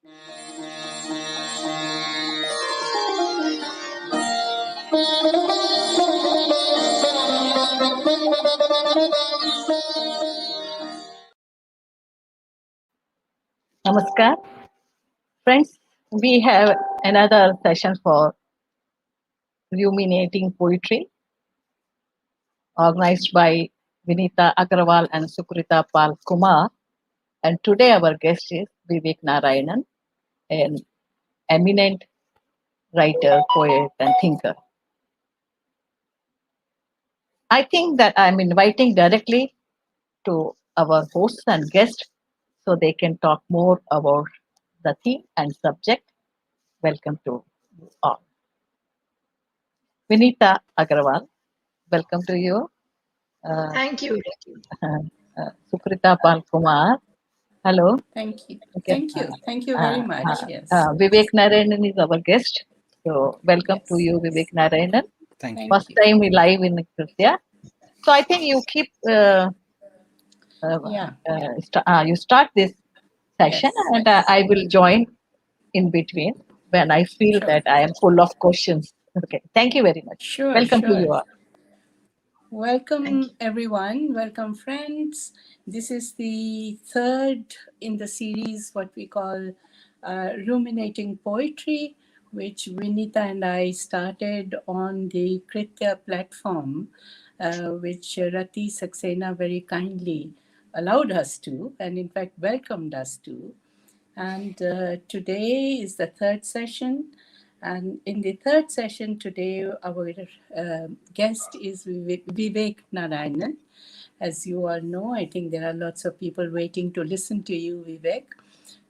Namaskar. Friends, we have another session for Ruminating Poetry organized by Vinita Agrawal and Sukrita Kumar. And today our guest is Vivek Narayanan, an eminent writer, poet, and thinker. I think that I'm inviting directly to our hosts and guests so they can talk more about the theme and subject. Welcome to you all. Vinita Agrawal, welcome to you. Thank you. Sukrita Kumar. Hello. Thank you. Okay. Thank you very much. Yes. Vivek Narayanan is our guest. So welcome to you, Vivek Narayanan. Thank you. First time we live in Kritya. So I think you keep you start this session, and I will join in between when I feel that I am full of questions. Okay. Thank you very much. Sure. Welcome to you all. Welcome everyone. Welcome friends. This is the third in the series, what we call Ruminating Poetry, which Vinita and I started on the Kritya platform, which Rati Saxena very kindly allowed us to, and in fact welcomed us to. And today is the third session. And in the third session today, our guest is Vivek Narayanan. As you all know, I think there are lots of people waiting to listen to you, Vivek.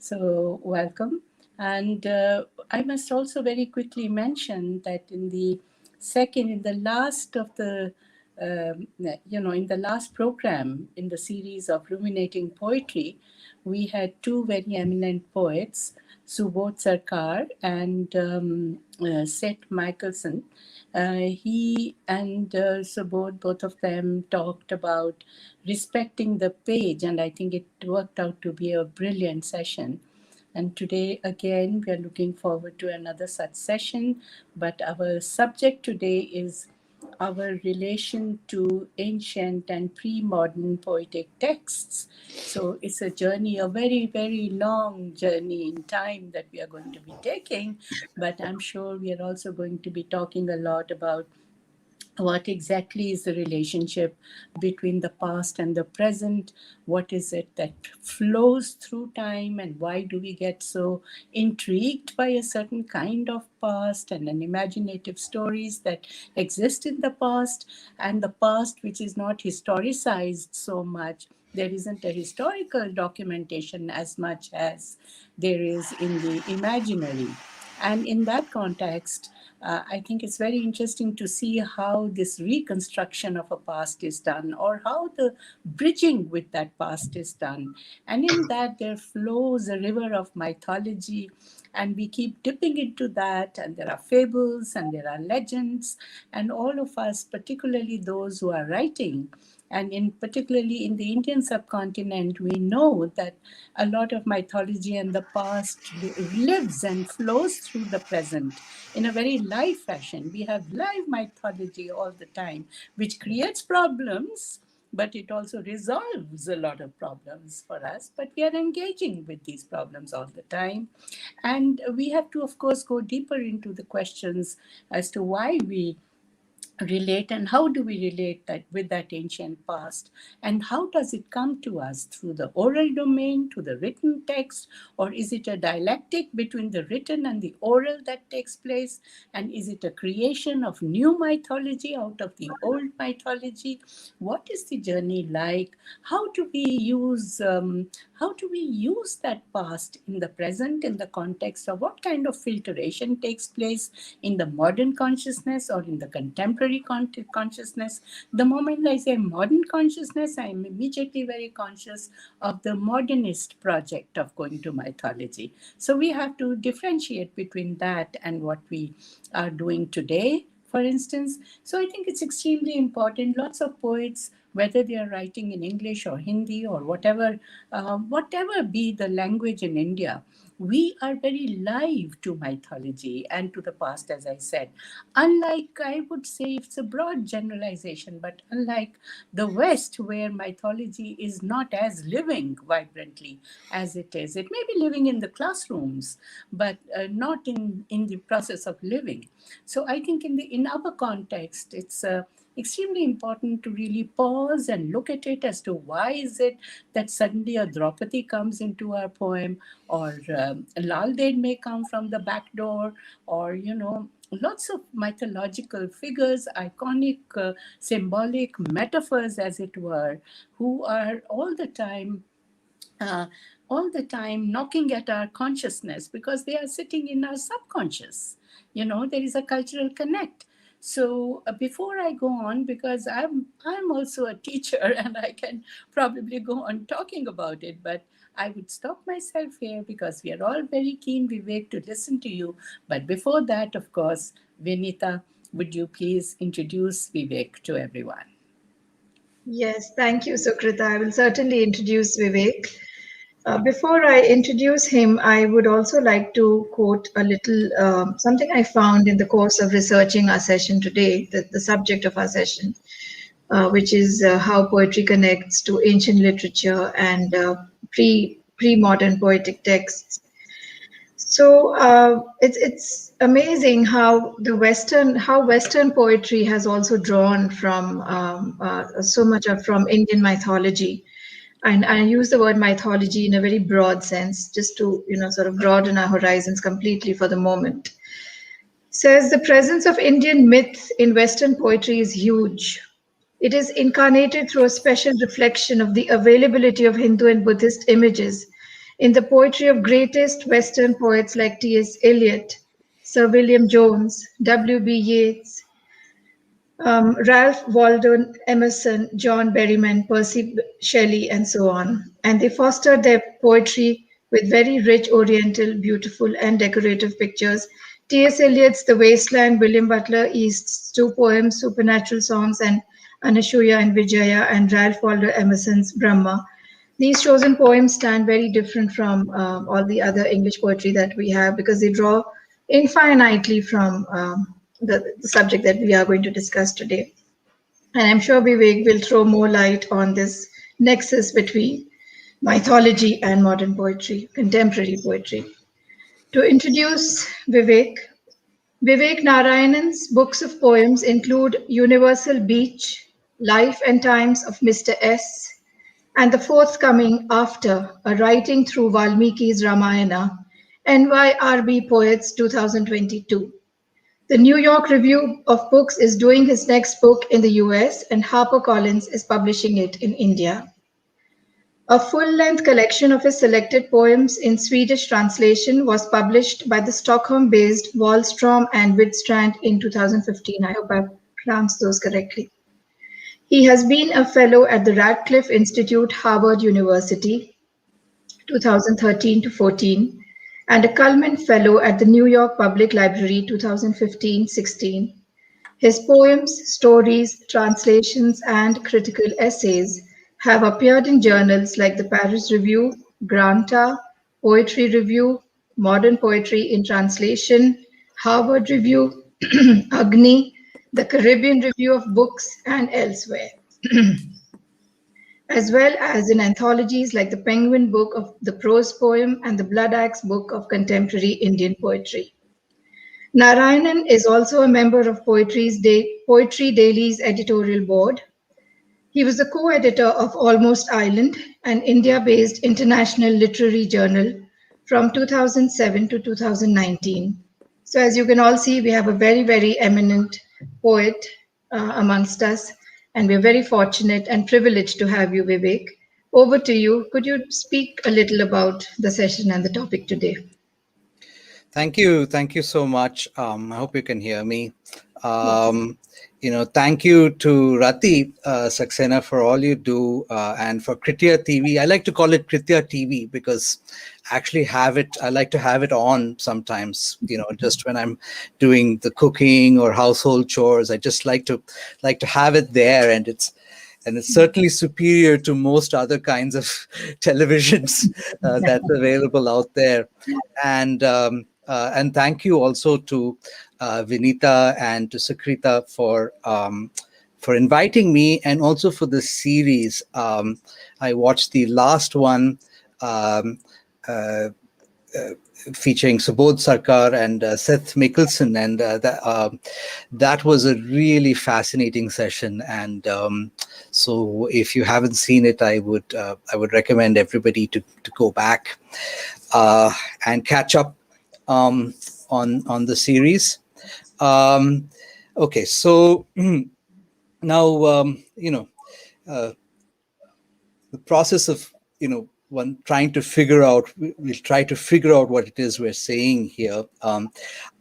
So welcome. And I must also very quickly mention that in the last of the in the last program in the series of Ruminating Poetry, we had two very eminent poets, Subodh Sarkar and Seth Michelson. He and Subodh, both of them talked about respecting the page, and I think it worked out to be a brilliant session. And today, again, we are looking forward to another such session. But our subject today is our relation to ancient and pre-modern poetic texts. So it's a journey, a very, very long journey in time that we are going to be taking. But I'm sure we are also going to be talking a lot about what exactly is the relationship between the past and the present? What is it that flows through time, and why do we get so intrigued by a certain kind of past and an imaginative stories that exist in the past, and the past which is not historicized so much? There isn't a historical documentation as much as there is in the imaginary. And in that context, I think it's very interesting to see how this reconstruction of a past is done, or how the bridging with that past is done. And in that, there flows a river of mythology, and we keep dipping into that, and there are fables and there are legends, and all of us, particularly those who are writing, and particularly in the Indian subcontinent, we know that a lot of mythology and the past lives and flows through the present in a very live fashion. We have live mythology all the time, which creates problems, but it also resolves a lot of problems for us. But we are engaging with these problems all the time. And we have to, of course, go deeper into the questions as to why we relate, and how do we relate that with that ancient past, and how does it come to us through the oral domain to the written text, or is it a dialectic between the written and the oral that takes place, and is it a creation of new mythology out of the old mythology? What is the journey like? How do we use that past in the present, in the context of what kind of filtration takes place in the modern consciousness or in the contemporary consciousness? The moment I say modern consciousness, I am immediately very conscious of the modernist project of going to mythology. So we have to differentiate between that and what we are doing today, for instance. So I think it's extremely important. Lots of poets, whether they are writing in English or Hindi or whatever be the language in India, we are very live to mythology and to the past, as I said. Unlike, I would say, it's a broad generalization, but unlike the West, where mythology is not as living vibrantly as it is. It may be living in the classrooms, but not in the process of living. So I think in our context, it's extremely important to really pause and look at it as to why is it that suddenly a Draupadi comes into our poem, or Lal Ded may come from the back door, or lots of mythological figures, iconic, symbolic metaphors, as it were, who are uh, all the time knocking at our consciousness because they are sitting in our subconscious. There is a cultural connect. So before I go on, because I'm also a teacher and I can probably go on talking about it, but I would stop myself here because we are all very keen, Vivek, to listen to you. But before that, of course, Vinita, would you please introduce Vivek to everyone? Yes, thank you, Sukrita. I will certainly introduce Vivek. Before I introduce him, I would also like to quote a little something I found in the course of researching our session today, the subject of our session, which is how poetry connects to ancient literature and pre-modern poetic texts. So it's amazing how Western poetry has also drawn from so much from Indian mythology, and I use the word mythology in a very broad sense, just to sort of broaden our horizons completely for the moment. Says the presence of Indian myth in Western poetry is huge. It is incarnated through a special reflection of the availability of Hindu and Buddhist images in the poetry of greatest Western poets like T.S. Eliot, Sir William Jones, W.B. Yeats, Ralph Waldo Emerson, John Berryman, Percy Shelley, and so on. And they fostered their poetry with very rich, oriental, beautiful, and decorative pictures. T.S. Eliot's The Wasteland, William Butler Yeats's two poems, Supernatural Songs, and Anasuya and Vijaya, and Ralph Waldo Emerson's Brahma. These chosen poems stand very different from all the other English poetry that we have because they draw infinitely from the subject that we are going to discuss today. And I'm sure Vivek will throw more light on this nexus between mythology and modern poetry, contemporary poetry. To introduce Vivek, Vivek Narayanan's books of poems include Universal Beach, Life and Times of Mr. S, and the forthcoming After, a writing through Valmiki's Ramayana, NYRB Poets 2022. The New York Review of Books is doing his next book in the US, and HarperCollins is publishing it in India. A full-length collection of his selected poems in Swedish translation was published by the Stockholm-based Wallstrom and Widstrand in 2015. I hope I pronounced those correctly. He has been a fellow at the Radcliffe Institute, Harvard University, 2013 to 14, and a Cullman Fellow at the New York Public Library, 2015-16. His poems, stories, translations, and critical essays have appeared in journals like the Paris Review, Granta, Poetry Review, Modern Poetry in Translation, Harvard Review, Agni, the Caribbean Review of Books, and elsewhere, as well as in anthologies like the Penguin Book of the Prose Poem and the Blood Axe Book of Contemporary Indian Poetry. Narayanan is also a member of Poetry Daily's editorial board. He was the co-editor of Almost Island, an India-based international literary journal from 2007 to 2019. So as you can all see, we have a very, very eminent poet amongst us, and we're very fortunate and privileged to have you, Vivek. Over to you. Could you speak a little about the session and the topic today? Thank you so much. I hope you can hear me. Thank you to Rati Saxena for all you do, and for Kritya TV. I like to call it Kritya TV because I like to have it on sometimes, just when I'm doing the cooking or household chores. I just like to have it there, and and it's certainly superior to most other kinds of televisions that's available out there. And thank you also to Vinita and to Sukrita for inviting me, and also for this series. I watched the last one, um, uh, featuring Subodh Sarkar and Seth Mickelson, and that was a really fascinating session. And so, if you haven't seen it, I would recommend everybody to go back and catch up on the series. Okay, so now the process of one trying to figure out, we'll try to figure out what it is we're saying here.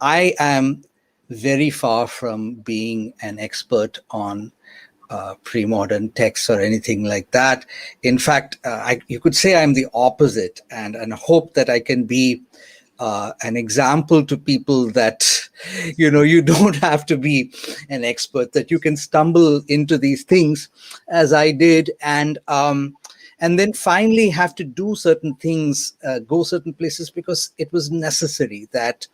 I am very far from being an expert on pre-modern texts or anything like that. In fact, you could say I'm the opposite, and hope that I can be an example to people that you don't have to be an expert, that you can stumble into these things as I did, and then finally have to do certain things, go certain places, because it was necessary, that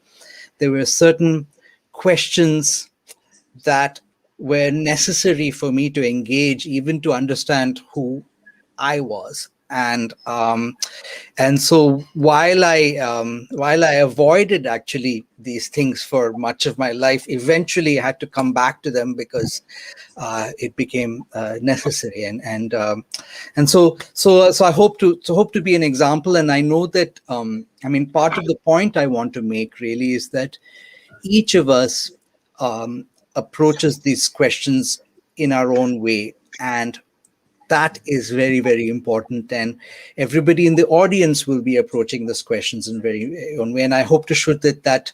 there were certain questions that were necessary for me to engage, even to understand who I was. And so while I avoided actually these things for much of my life, eventually I had to come back to them because it became necessary. So I hope to be an example. And I know that part of the point I want to make really is that each of us approaches these questions in our own way, and that is very, very important. And everybody in the audience will be approaching these questions in very own way. And I hope to show that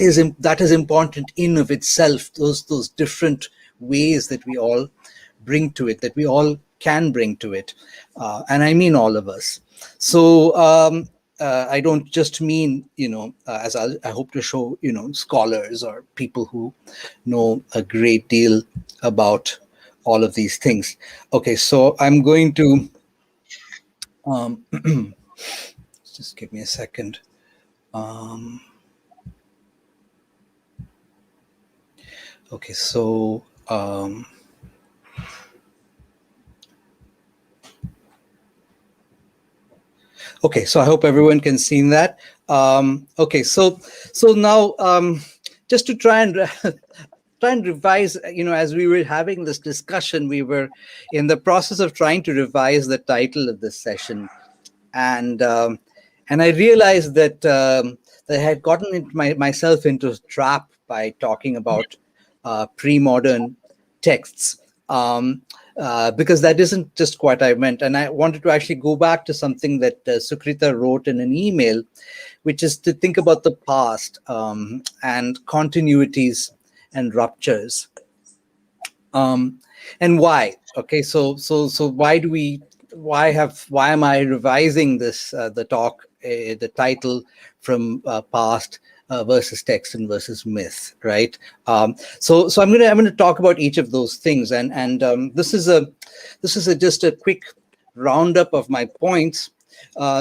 is important in of itself. Those different ways that we all bring to it, that we all can bring to it, and I mean all of us. So I don't just mean as I hope to show scholars or people who know a great deal about all of these things. Okay, so I'm going to just give me a second. Okay, so okay, so I hope everyone can see that. Okay, so now just to try and revise, as we were having this discussion, we were in the process of trying to revise the title of this session, and I realized that I had gotten myself into a trap by talking about pre-modern texts, because that isn't just what I meant. And I wanted to actually go back to something that Sukrita wrote in an email, which is to think about the past and continuities and ruptures, and why. Okay, so why am I revising this the talk, the title, from past versus text and versus myth, right? So I'm gonna talk about each of those things, and this is just a quick roundup of my points,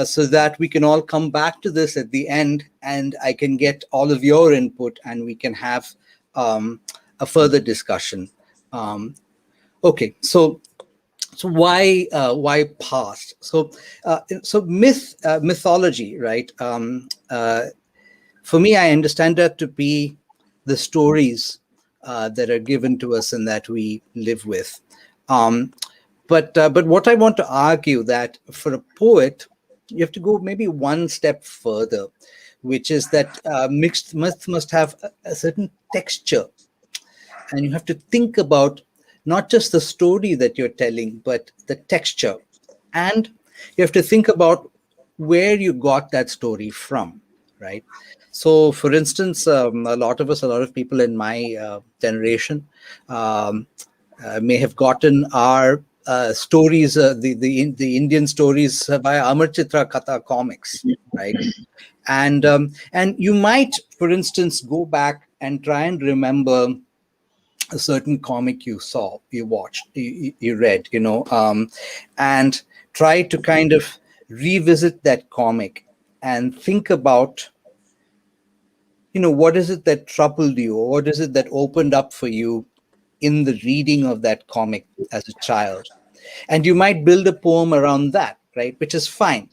so that we can all come back to this at the end, and I can get all of your input, and we can have a further discussion. Okay, so why past? So mythology, right? For me, I understand that to be the stories that are given to us and that we live with. But what I want to argue, that for a poet, you have to go maybe one step further, which is that mixed myth must have a certain texture, and you have to think about not just the story that you're telling, but the texture, and you have to think about where you got that story from, right? So, for instance, a lot of people in my generation may have gotten our stories, the Indian stories, by Amar Chitra Katha comics, right? And you might, for instance, go back and try and remember a certain comic you saw, you watched, you read, and try to kind of revisit that comic and think about, what is it that troubled you, or what is it that opened up for you in the reading of that comic as a child. And you might build a poem around that, right? Which is fine.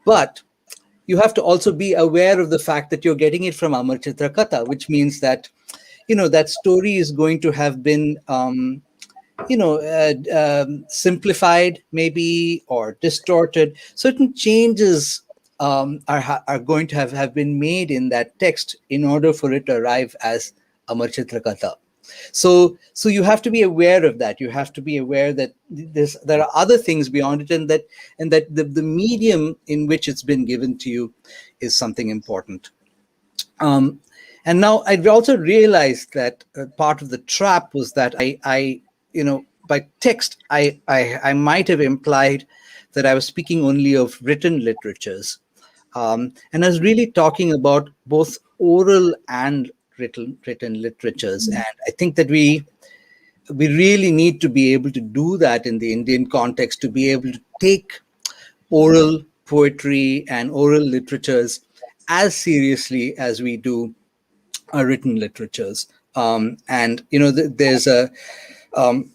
But you have to also be aware of the fact that you're getting it from Amar Chitra Katha, which means that, that story is going to have been, simplified maybe, or distorted. Certain changes are going to have been made in that text in order for it to arrive as Amar Chitra Katha. So you have to be aware of that. You have to be aware that there are other things beyond it, and that the medium in which it's been given to you is something important. And now I also realized that part of the trap was that I by text, I might have implied that I was speaking only of written literatures, and I was really talking about both oral and written literatures. And I think that we really need to be able to do that in the Indian context, to be able to take oral poetry and oral literatures as seriously as we do written literatures. And there's a and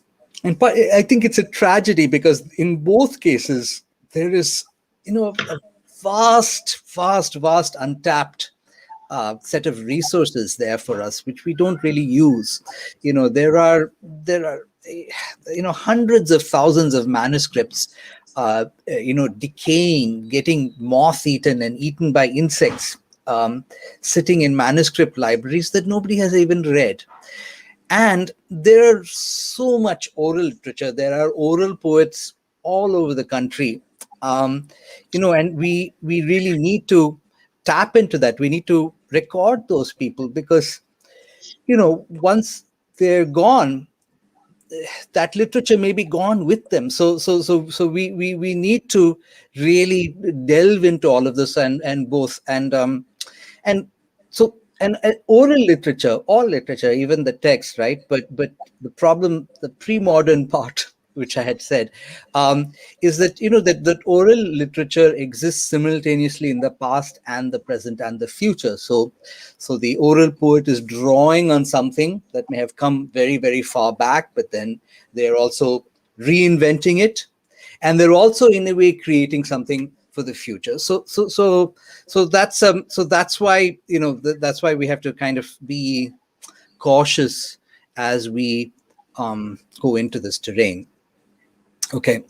I think it's a tragedy, because in both cases there is a vast untapped set of resources there for us, which we don't really use. There are hundreds of thousands of manuscripts decaying, getting moth eaten and eaten by insects, sitting in manuscript libraries that nobody has even read. And there are so much oral literature. There are oral poets all over the country, and we really need to tap into that. We need to record those people, because once they're gone, that literature may be gone with them. So we need to really delve into all of this, and both and so and oral literature, all literature, even the text, right? But the problem, the pre-modern part, which I had said, is that that oral literature exists simultaneously in the past and the present and the future. So the oral poet is drawing on something that may have come very, very far back, but then they're also reinventing it, and they're also in a way creating something for the future. So that's why that's why we have to kind of be cautious as we go into this terrain. Okay.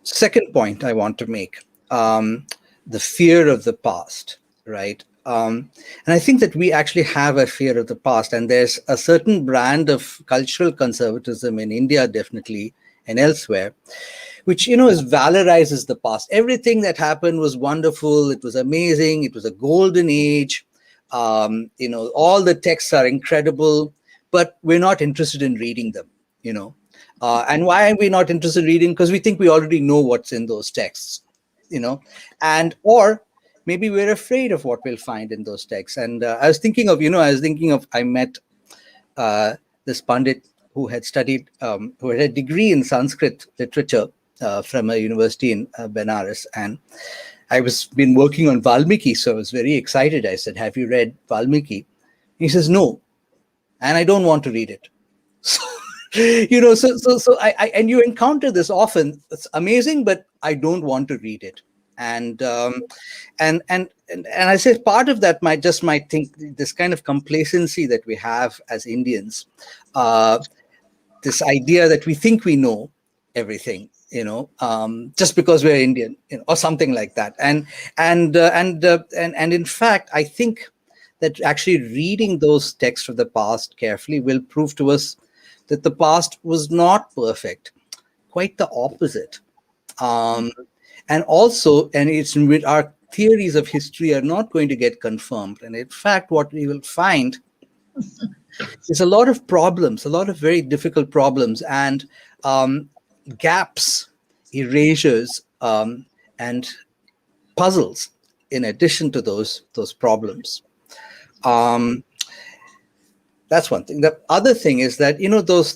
Second point I want to make, the fear of the past, right? And I think that we actually have a fear of the past, and there's a certain brand of cultural conservatism in India, definitely, and elsewhere, which valorizes the past. Everything that happened was wonderful. It was amazing. It was a golden age. All the texts are incredible, but we're not interested in reading them. And why are we not interested in reading? Because we think we already know what's in those texts. And or maybe we're afraid of what we'll find in those texts. And I was thinking of I met this Pandit who had studied, who had a degree in Sanskrit literature from a university in Benares. And I was been working on Valmiki, so I was very excited. I said, "Have you read Valmiki?" He says, "No, and I don't want to read it." So, so I and you encounter this often. It's amazing, but I don't want to read it. And I say part of that might think this kind of complacency that we have as Indians, this idea that we think we know everything, just because we're Indian, or something like that. And in fact, I think that actually reading those texts of the past carefully will prove to us that the past was not perfect, quite the opposite. And also, our theories of history are not going to get confirmed. And in fact, what we will find is a lot of problems, a lot of very difficult problems, and gaps, erasures, and puzzles in addition to those problems. That's one thing. The other thing is that,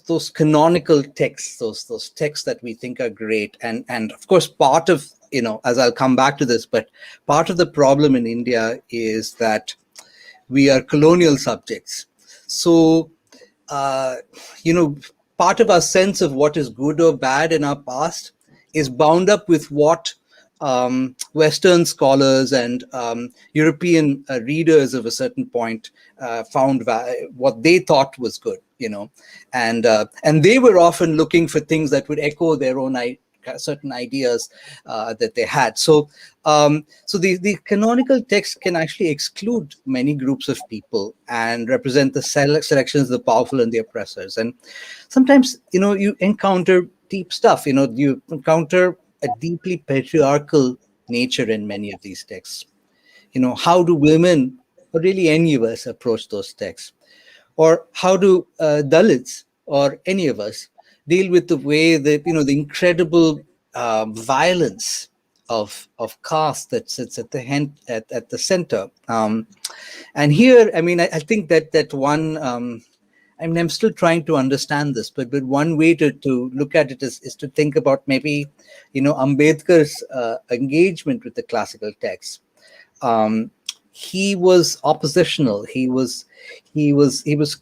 those canonical texts, those texts that we think are great, and of course part of, as I'll come back to this, but part of the problem in India is that we are colonial subjects. So uh, you know, part of our sense of what is good or bad in our past is bound up with what Western scholars and European readers of a certain point found what they thought was good, and they were often looking for things that would echo their own certain ideas that they had. So the canonical text can actually exclude many groups of people and represent the selections of the powerful and the oppressors. And sometimes, you encounter deep stuff. You encounter a deeply patriarchal nature in many of these texts. How do women, or really any of us, approach those texts? Or how do Dalits or any of us deal with the way that, the incredible violence of caste that sits at at the center? And here, I mean, I think that one, I mean, I'm still trying to understand this, but one way to look at it is to think about maybe, Ambedkar's engagement with the classical texts. He was oppositional. He was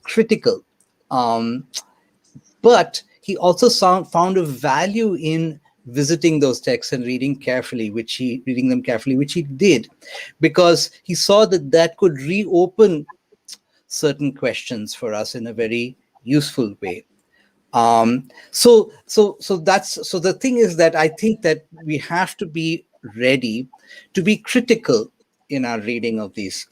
critical, but he also found a value in visiting those texts and reading them carefully, which he did, because he saw that could reopen certain questions for us in a very useful way. So the thing is that I think that we have to be ready to be critical in our reading of these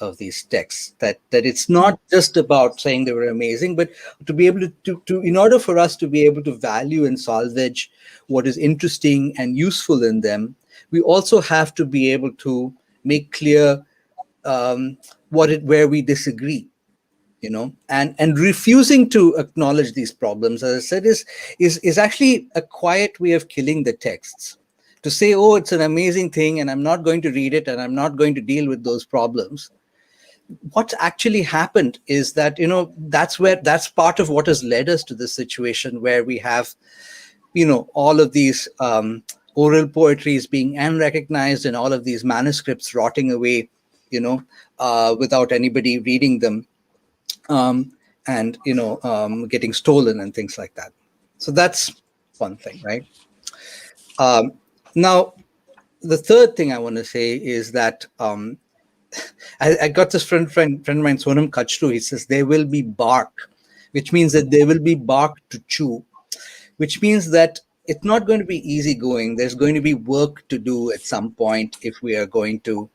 texts, that it's not just about saying they were amazing, but to be able to in order for us to be able to value and salvage what is interesting and useful in them, we also have to be able to make clear where we disagree, and refusing to acknowledge these problems, as I said, is actually a quiet way of killing the texts. To say, oh, it's an amazing thing and I'm not going to read it and I'm not going to deal with those problems. What's actually happened is that, that's part of what has led us to this situation where we have, all of these oral poetries being unrecognized and all of these manuscripts rotting away, without anybody reading them. And getting stolen and things like that. So that's one thing, right? Now, the third thing I want to say is that I got this friend of mine, Sonam Kachru. He says there will be bark, which means that there will be bark to chew, which means that it's not going to be easy going. There's going to be work to do at some point if we are going to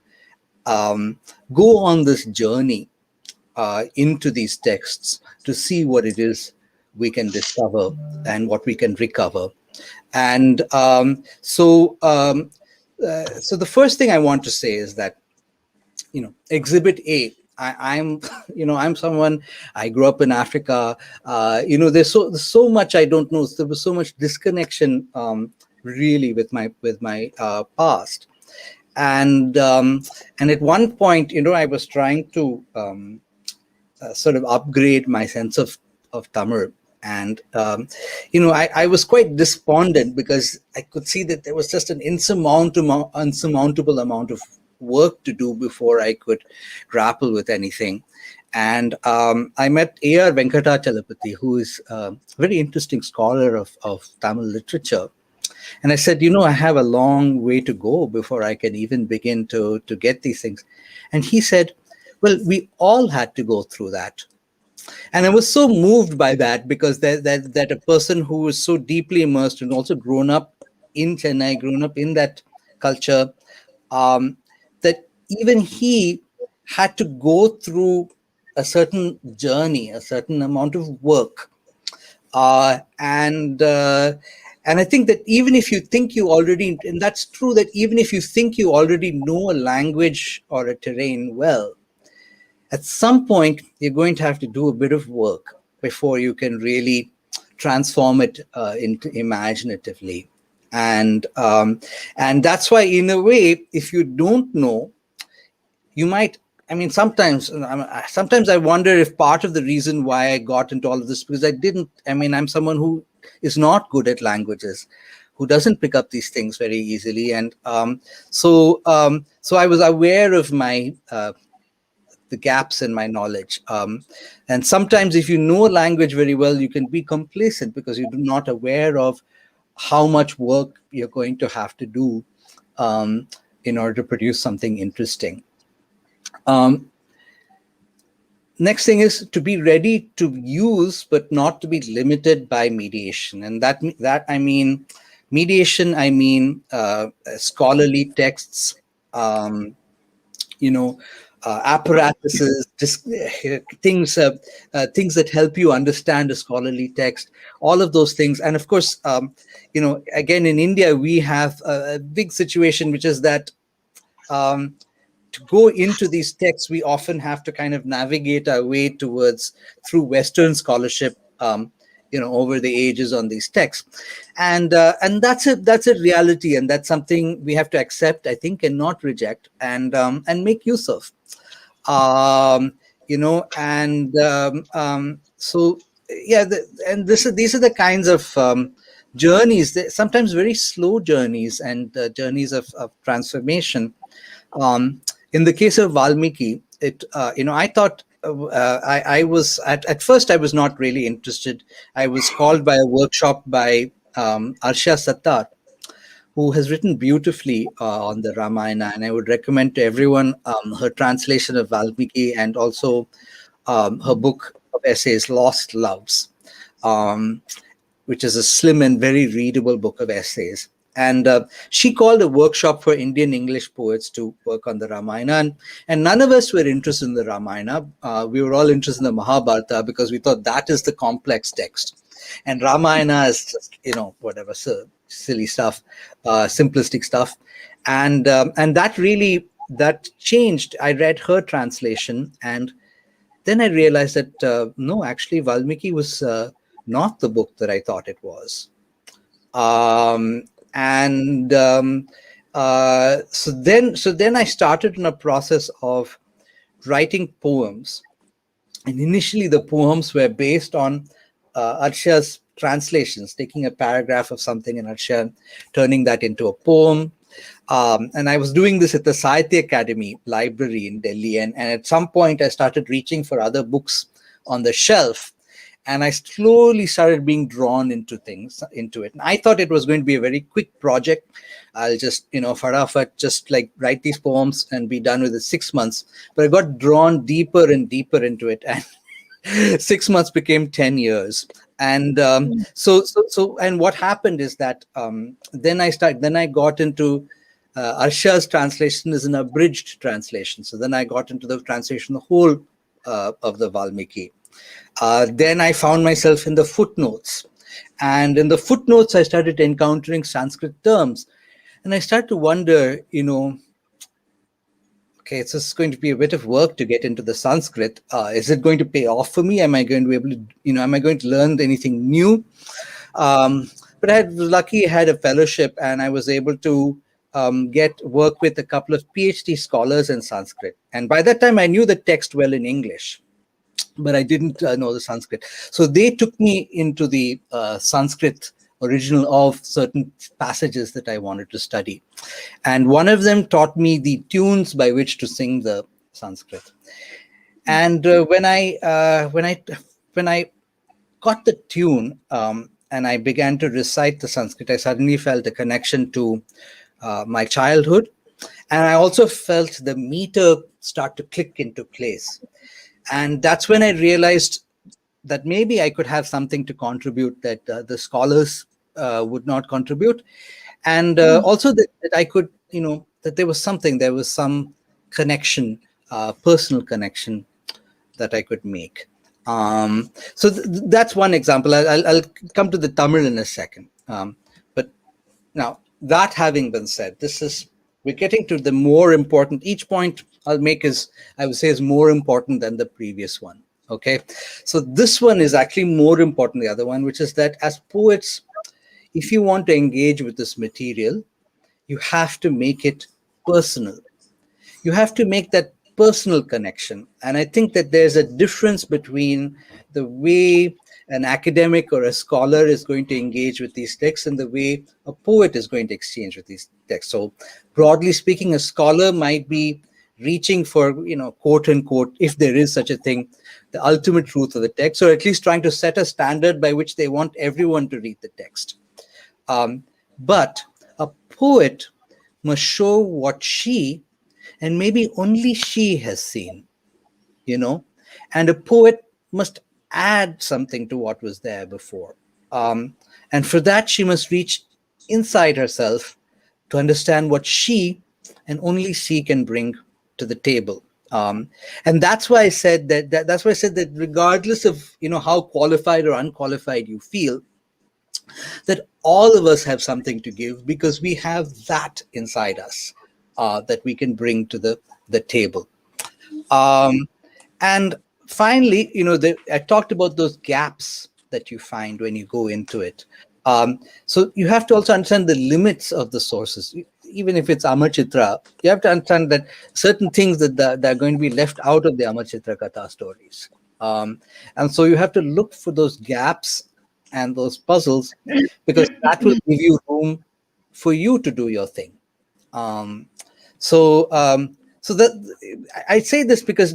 go on this journey into these texts to see what it is we can discover and what we can recover. And so the first thing I want to say is that, Exhibit A, I'm I'm someone, I grew up in Africa. There's so much I don't know. There was so much disconnection really with my past. And at one point, I was trying to sort of upgrade my sense of Tamil. And, I was quite despondent because I could see that there was just an insurmountable amount of work to do before I could grapple with anything. And I met A.R. Venkatachalapathy, who is a very interesting scholar of Tamil literature. And I said, I have a long way to go before I can even begin to get these things. And he said, well, we all had to go through that. And I was so moved by that, because that a person who was so deeply immersed and also grown up in Chennai, grown up in that culture, that even he had to go through a certain journey, a certain amount of work. And I think that even if you think you already, and that's true, that even if you think you already know a language or a terrain well, at some point, you're going to have to do a bit of work before you can really transform it into imaginatively. And that's why, in a way, if you don't know, you might I mean, sometimes I wonder if part of the reason why I got into all of this, because I didn't. I mean, I'm someone who is not good at languages, who doesn't pick up these things very easily, and so I was aware of my the gaps in my knowledge. And sometimes, if you know a language very well, you can be complacent because you're not aware of how much work you're going to have to do um, in order to produce something interesting. Um, Next thing is to be ready to use, but not to be limited by mediation. And that I mean, mediation, I mean scholarly texts, um, you know, apparatuses, things that help you understand a scholarly text, all of those things. And of course, again, in India, we have a big situation, which is that um, to go into these texts, we often have to kind of navigate our way through Western scholarship, over the ages on these texts, and that's a reality, and that's something we have to accept, I think, and not reject, and make use of. So yeah, these are the kinds of journeys, sometimes very slow journeys, and journeys of transformation. um, in the case of Valmiki, I thought I was at first I was not really interested. I was called by a workshop by Arsha Sattar, who has written beautifully on the Ramayana, and I would recommend to everyone her translation of Valmiki, and also her book of essays, Lost Loves, um, which is a slim and very readable book of essays. And she called a workshop for Indian English poets to work on the Ramayana. And none of us were interested in the Ramayana. We were all interested in the Mahabharata because we thought that is the complex text. And Ramayana is just, whatever, so silly stuff, simplistic stuff. And that changed. I read her translation, and then I realized that no, actually, Valmiki was not the book that I thought it was. And so then I started in a process of writing poems, and initially the poems were based on Arsha's translations, taking a paragraph of something in Arsha, turning that into a poem. And I was doing this at the Sahitya Academy library in Delhi. And at some point, I started reaching for other books on the shelf. And I slowly started being drawn into it. And I thought it was going to be a very quick project. I'll just, farafat, just like write these poems and be done with it 6 months. But I got drawn deeper and deeper into it. And 6 months became 10 years. And and what happened is that then I got into Arsha's translation is an abridged translation. So then I got into the translation, the whole of the Valmiki. Then I found myself in the footnotes. And in the footnotes, I started encountering Sanskrit terms. And I started to wonder, okay, it's just going to be a bit of work to get into the Sanskrit. Is it going to pay off for me? Am I going to be able to, am I going to learn anything new? But I was lucky, I had a fellowship, and I was able to work with a couple of PhD scholars in Sanskrit. And by that time, I knew the text well in English, but I didn't know the Sanskrit. So they took me into the Sanskrit original of certain passages that I wanted to study. And one of them taught me the tunes by which to sing the Sanskrit. And when I got the tune and I began to recite the Sanskrit, I suddenly felt a connection to my childhood. And I also felt the meter start to click into place. And that's when I realized that maybe I could have something to contribute that the scholars would not contribute. And also that I could, that there was some connection, personal connection that I could make. So that's one example. I'll come to the Tamil in a second. But now, that having been said, we're getting to the more important. Each point I'll make I would say, is more important than the previous one. Okay, so this one is actually more important than the other one, which is that as poets, if you want to engage with this material, you have to make it personal. You have to make that personal connection. And I think that there's a difference between the way an academic or a scholar is going to engage with these texts and the way a poet is going to exchange with these texts. So broadly speaking, a scholar might be reaching for, quote unquote, if there is such a thing, the ultimate truth of the text, or at least trying to set a standard by which they want everyone to read the text. But a poet must show what she, and maybe only she, has seen, and a poet must add something to what was there before. And for that, she must reach inside herself to understand what she and only she can bring to the table. And that's why I said that's why I said that regardless of how qualified or unqualified you feel, that all of us have something to give, because we have that inside us that we can bring to the table. And finally, I talked about those gaps that you find when you go into it. So you have to also understand the limits of the sources. Even if it's Amar Chitra, you have to understand that certain things that are going to be left out of the Amar Chitra Katha stories. And so you have to look for those gaps and those puzzles, because that will give you room for you to do your thing. So that I say this because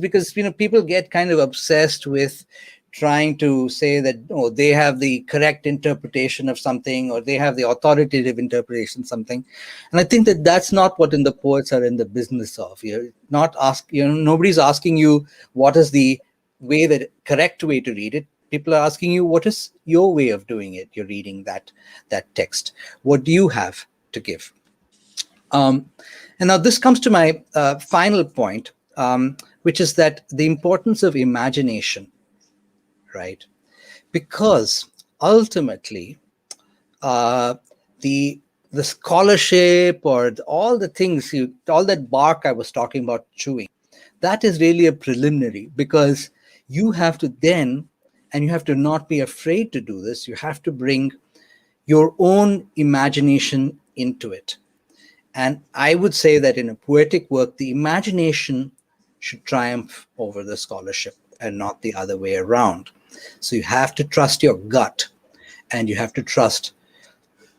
people get kind of obsessed with trying to say that they have the correct interpretation of something, or they have the authoritative interpretation of something, and I think that that's not what the poets are in the business of. You're not nobody's asking you what is the correct way to read it. People are asking you, what is your way of doing it? You're reading that text. What do you have to give? And now this comes to my final point, which is that the importance of imagination, right? Because ultimately, the scholarship, or all the things, all that bark I was talking about chewing, that is really a preliminary, because you have to then, and you have to not be afraid to do this, you have to bring your own imagination into it. And I would say that in a poetic work, the imagination should triumph over the scholarship and not the other way around. So you have to trust your gut, and you have to trust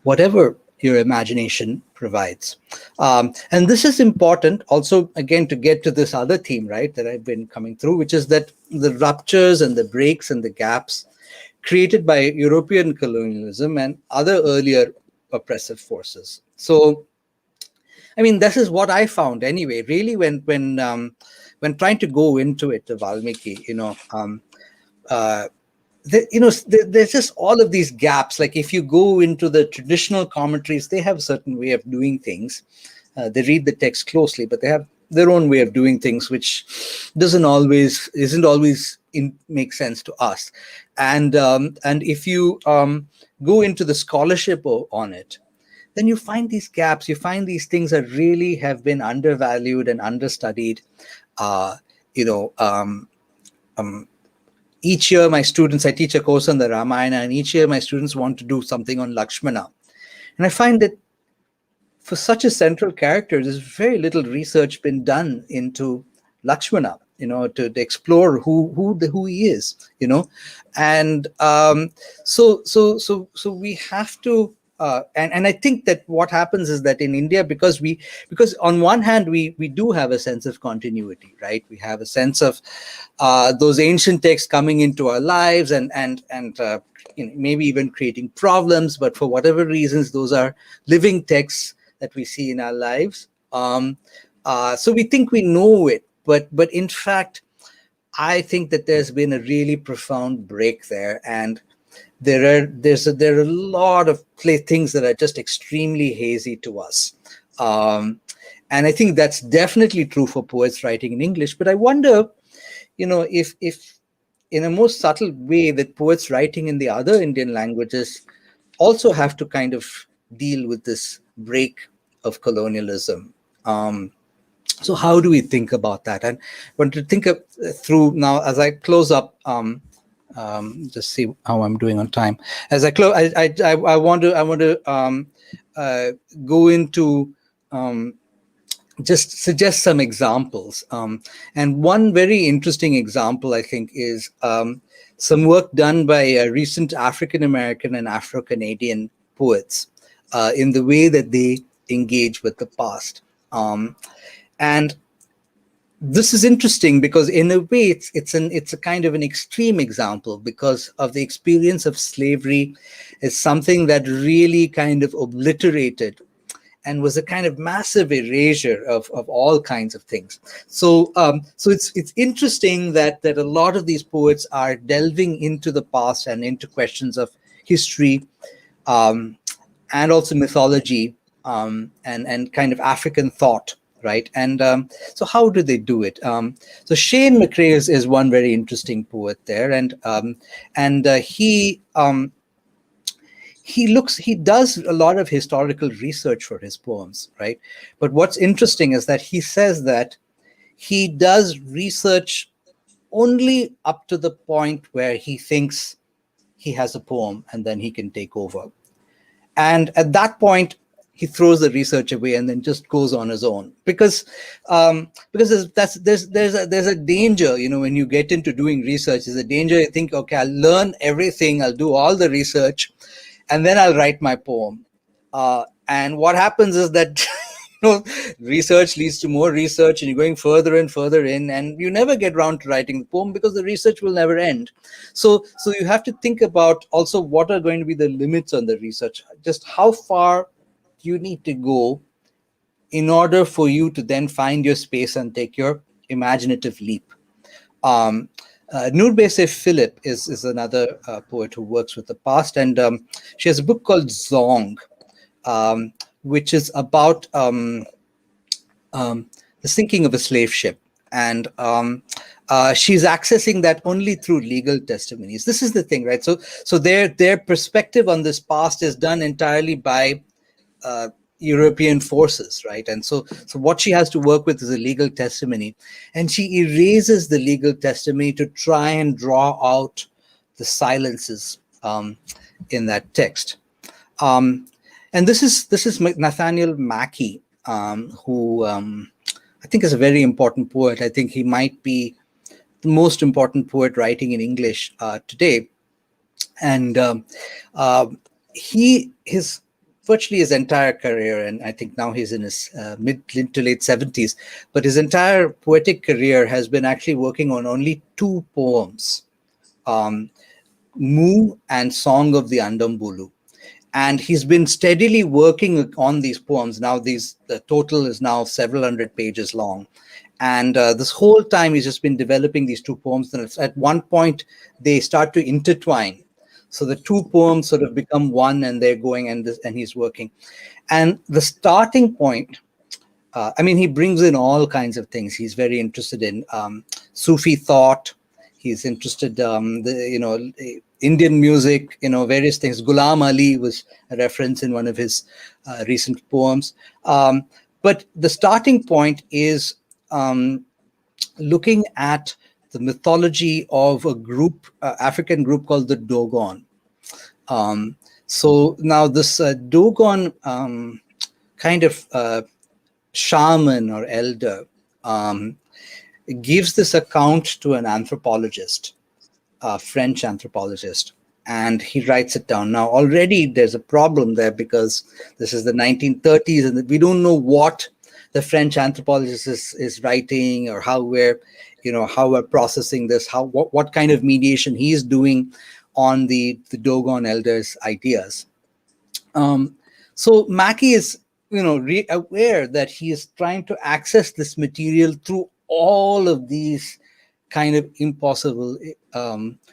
whatever your imagination provides. And this is important also, again, to get to this other theme, right, that I've been coming through, which is that the ruptures and the breaks and the gaps created by European colonialism and other earlier oppressive forces. So, I mean, this is what I found anyway, really, when trying to go into it, the Valmiki, there's just all of these gaps. Like if you go into the traditional commentaries, they have a certain way of doing things. They read the text closely, but they have their own way of doing things, which isn't always make sense to us. And if you go into the scholarship on it, then you find these gaps. You find these things that really have been undervalued and understudied. Each year, I teach a course on the Ramayana, and each year my students want to do something on Lakshmana. And I find that for such a central character, there's very little research been done into Lakshmana, to explore who he is, and so we have to. And I think that what happens is that in India, because on one hand we do have a sense of continuity, right? We have a sense of those ancient texts coming into our lives and maybe even creating problems, but for whatever reasons, those are living texts that we see in our lives. So we think we know it, but in fact, I think that there's been a really profound break there, and there are a lot of things that are just extremely hazy to us, and I think that's definitely true for poets writing in English. But I wonder, if in a more subtle way, that poets writing in the other Indian languages also have to kind of deal with this break of colonialism. So how do we think about that? And I want to think through now as I close up. Just see how I'm doing on time. As I close, I want to go into just suggest some examples. And one very interesting example, I think, is some work done by recent African American and Afro Canadian poets in the way that they engage with the past. And this is interesting because, in a way, it's a kind of an extreme example, because of the experience of slavery is something that really kind of obliterated and was a kind of massive erasure of all kinds of things. So so it's interesting that a lot of these poets are delving into the past and into questions of history, and also mythology, and kind of African thought, right? And so how do they do it? So Shane McRae is one very interesting poet there, and he does a lot of historical research for his poems, right? But what's interesting is that he says that he does research only up to the point where he thinks he has a poem, and then he can take over. And at that point, he throws the research away and then just goes on his own, because there's a danger, when you get into doing research. There's a danger. You think, okay, I'll learn everything, I'll do all the research, and then I'll write my poem. And what happens is that research leads to more research, and you're going further and further in, and you never get around to writing the poem because the research will never end. So you have to think about also what are going to be the limits on the research. Just how far you need to go in order for you to then find your space and take your imaginative leap. Nurbese Philip is another poet who works with the past, and she has a book called Zong, which is about the sinking of a slave ship. And she's accessing that only through legal testimonies. This is the thing, right? So their perspective on this past is done entirely by European forces, right? And so what she has to work with is a legal testimony, and she erases the legal testimony to try and draw out the silences in that text. And this is Nathaniel Mackey, who I think is a very important poet. I think he might be the most important poet writing in English today. And his virtually his entire career, and I think now he's in his mid to late 70s, but his entire poetic career has been actually working on only two poems, Mu and Song of the Andambulu. And he's been steadily working on these poems. Now the total is now several hundred pages long. And this whole time he's just been developing these two poems. And at one point they start to intertwine. So the two poems sort of become one, and they're going, and he's working. And the starting point, he brings in all kinds of things. He's very interested in Sufi thought. He's interested, Indian music, various things. Ghulam Ali was a reference in one of his recent poems. But the starting point is looking at the mythology of a group, African group called the Dogon. So now this Dogon kind of shaman or elder gives this account to an anthropologist, a French anthropologist, and he writes it down. Now already there's a problem there, because this is the 1930s and we don't know what the French anthropologist is writing, or how we're processing this, what kind of mediation he's doing on the Dogon elders' ideas. So Mackey is aware that he is trying to access this material through all of these kind of impossible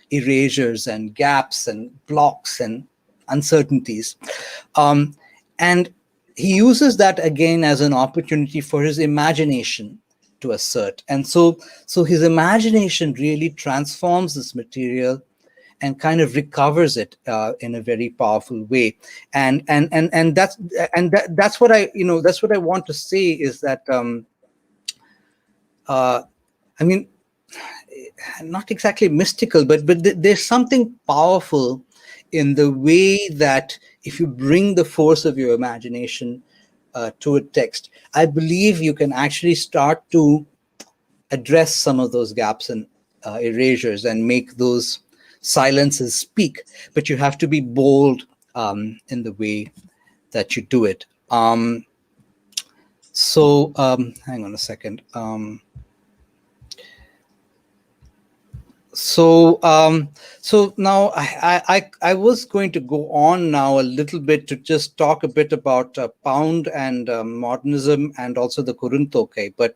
erasures and gaps and blocks and uncertainties. And he uses that again as an opportunity for his imagination to assert. And so his imagination really transforms this material and kind of recovers it in a very powerful way. And that's what I want to say is that not exactly mystical, but there's something powerful in the way that if you bring the force of your imagination to a text, I believe you can actually start to address some of those gaps and erasures and make those silences speak. But you have to be bold in the way that you do it. Hang on a second. So now I was going to go on now a little bit to just talk a bit about Pound and modernism and also the Kuruntokai. But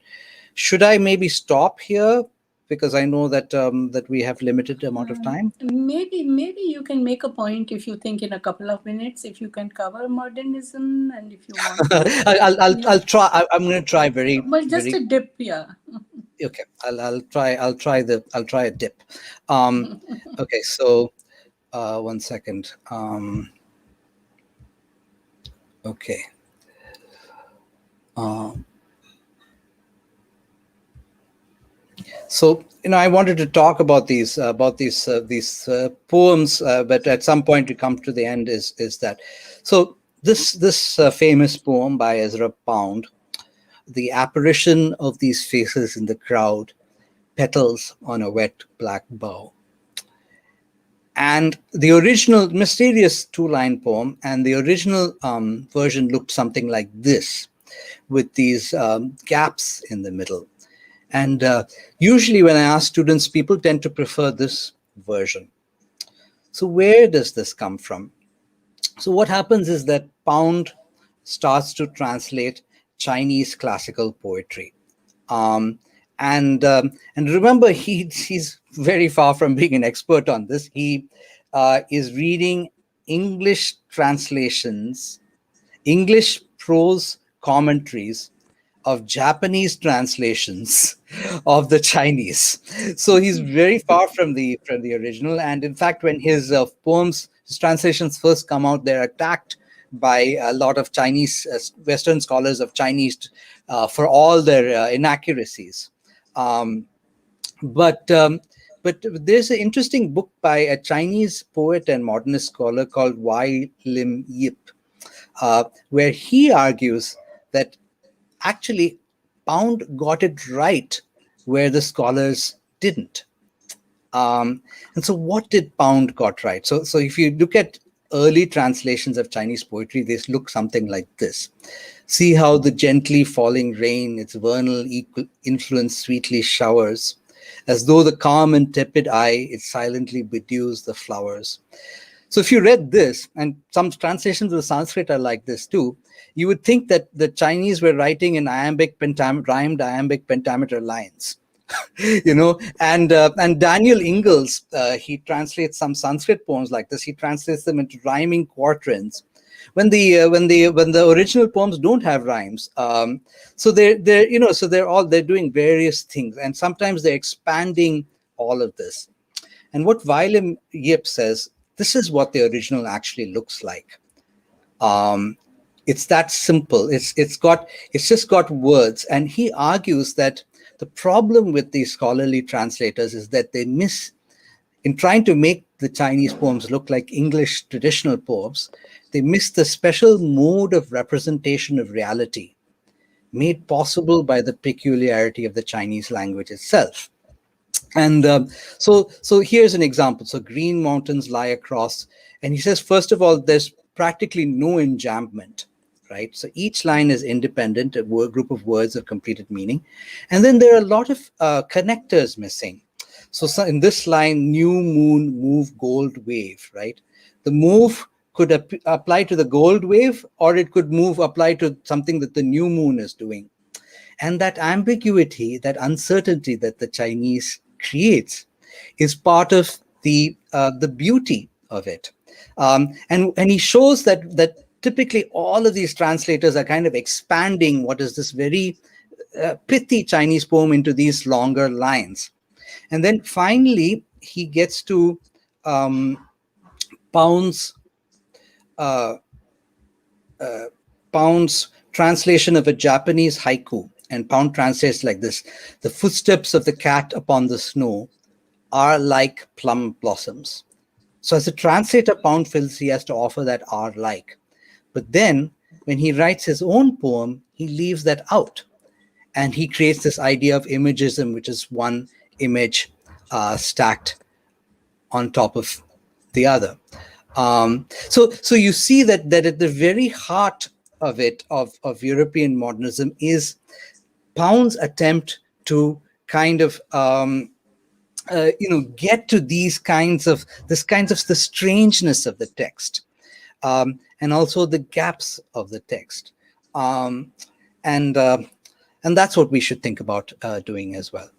should I maybe stop here, because I know that that we have limited amount of time? Maybe you can make a point if you think in a couple of minutes if you can cover modernism, and if you want to. I'll try. I'm going to try But just very. a dip, yeah. Okay, I'll try a dip. Okay, so 1 second. Okay. So I wanted to talk about these poems, but at some point we come to the end. Is that so? This famous poem by Ezra Pound, "The apparition of these faces in the crowd, petals on a wet black bough." And the original mysterious two-line poem, and the original version looked something like this, with these gaps in the middle. And usually when I ask students, people tend to prefer this version. So where does this come from? So what happens is that Pound starts to translate Chinese classical poetry. And remember, he's very far from being an expert on this. He is reading English translations, English prose commentaries of Japanese translations of the Chinese. So he's very far from the original. And in fact, when his poems, his translations first come out, they're attacked by a lot of Chinese, Western scholars of Chinese for all their inaccuracies. But there's an interesting book by a Chinese poet and modernist scholar called Lim Yip, where he argues that actually Pound got it right where the scholars didn't. And so what did Pound got right? So if you look at early translations of Chinese poetry, they look something like this. "See how the gently falling rain, its vernal influence sweetly showers, as though the calm and tepid eye, it silently bedews the flowers." So if you read this, and some translations of Sanskrit are like this too, you would think that the Chinese were writing in rhymed iambic pentameter lines. And Daniel Ingalls, he translates some Sanskrit poems like this. He translates them into rhyming quatrains, when the original poems don't have rhymes. So they're doing various things, and sometimes they're expanding all of this. And what Lim Yip says, this is what the original actually looks like. It's that simple. It's just got words, and he argues that the problem with these scholarly translators is that they miss, in trying to make the Chinese poems look like English traditional poems, they miss the special mode of representation of reality made possible by the peculiarity of the Chinese language itself. And so here's an example. So green mountains lie across, and he says, first of all, there's practically no enjambment, right? So each line is independent, a group of words of completed meaning. And then there are a lot of connectors missing. So in this line, new moon, move, gold wave, right? The move could apply to the gold wave, or it could apply to something that the new moon is doing. And that ambiguity, that uncertainty that the Chinese creates is part of the beauty of it. And he shows that typically all of these translators are kind of expanding what is this very pithy Chinese poem into these longer lines. And then finally, he gets to Pound's translation of a Japanese haiku. And Pound translates like this: "The footsteps of the cat upon the snow are like plum blossoms." So as a translator, Pound feels he has to offer that "are like." But then when he writes his own poem, he leaves that out. And he creates this idea of imagism, which is one image stacked on top of the other. So you see that at the very heart of it, of European modernism, is Pound's attempt to kind of get to this kinds of the strangeness of the text, and also the gaps of the text, and that's what we should think about doing as well.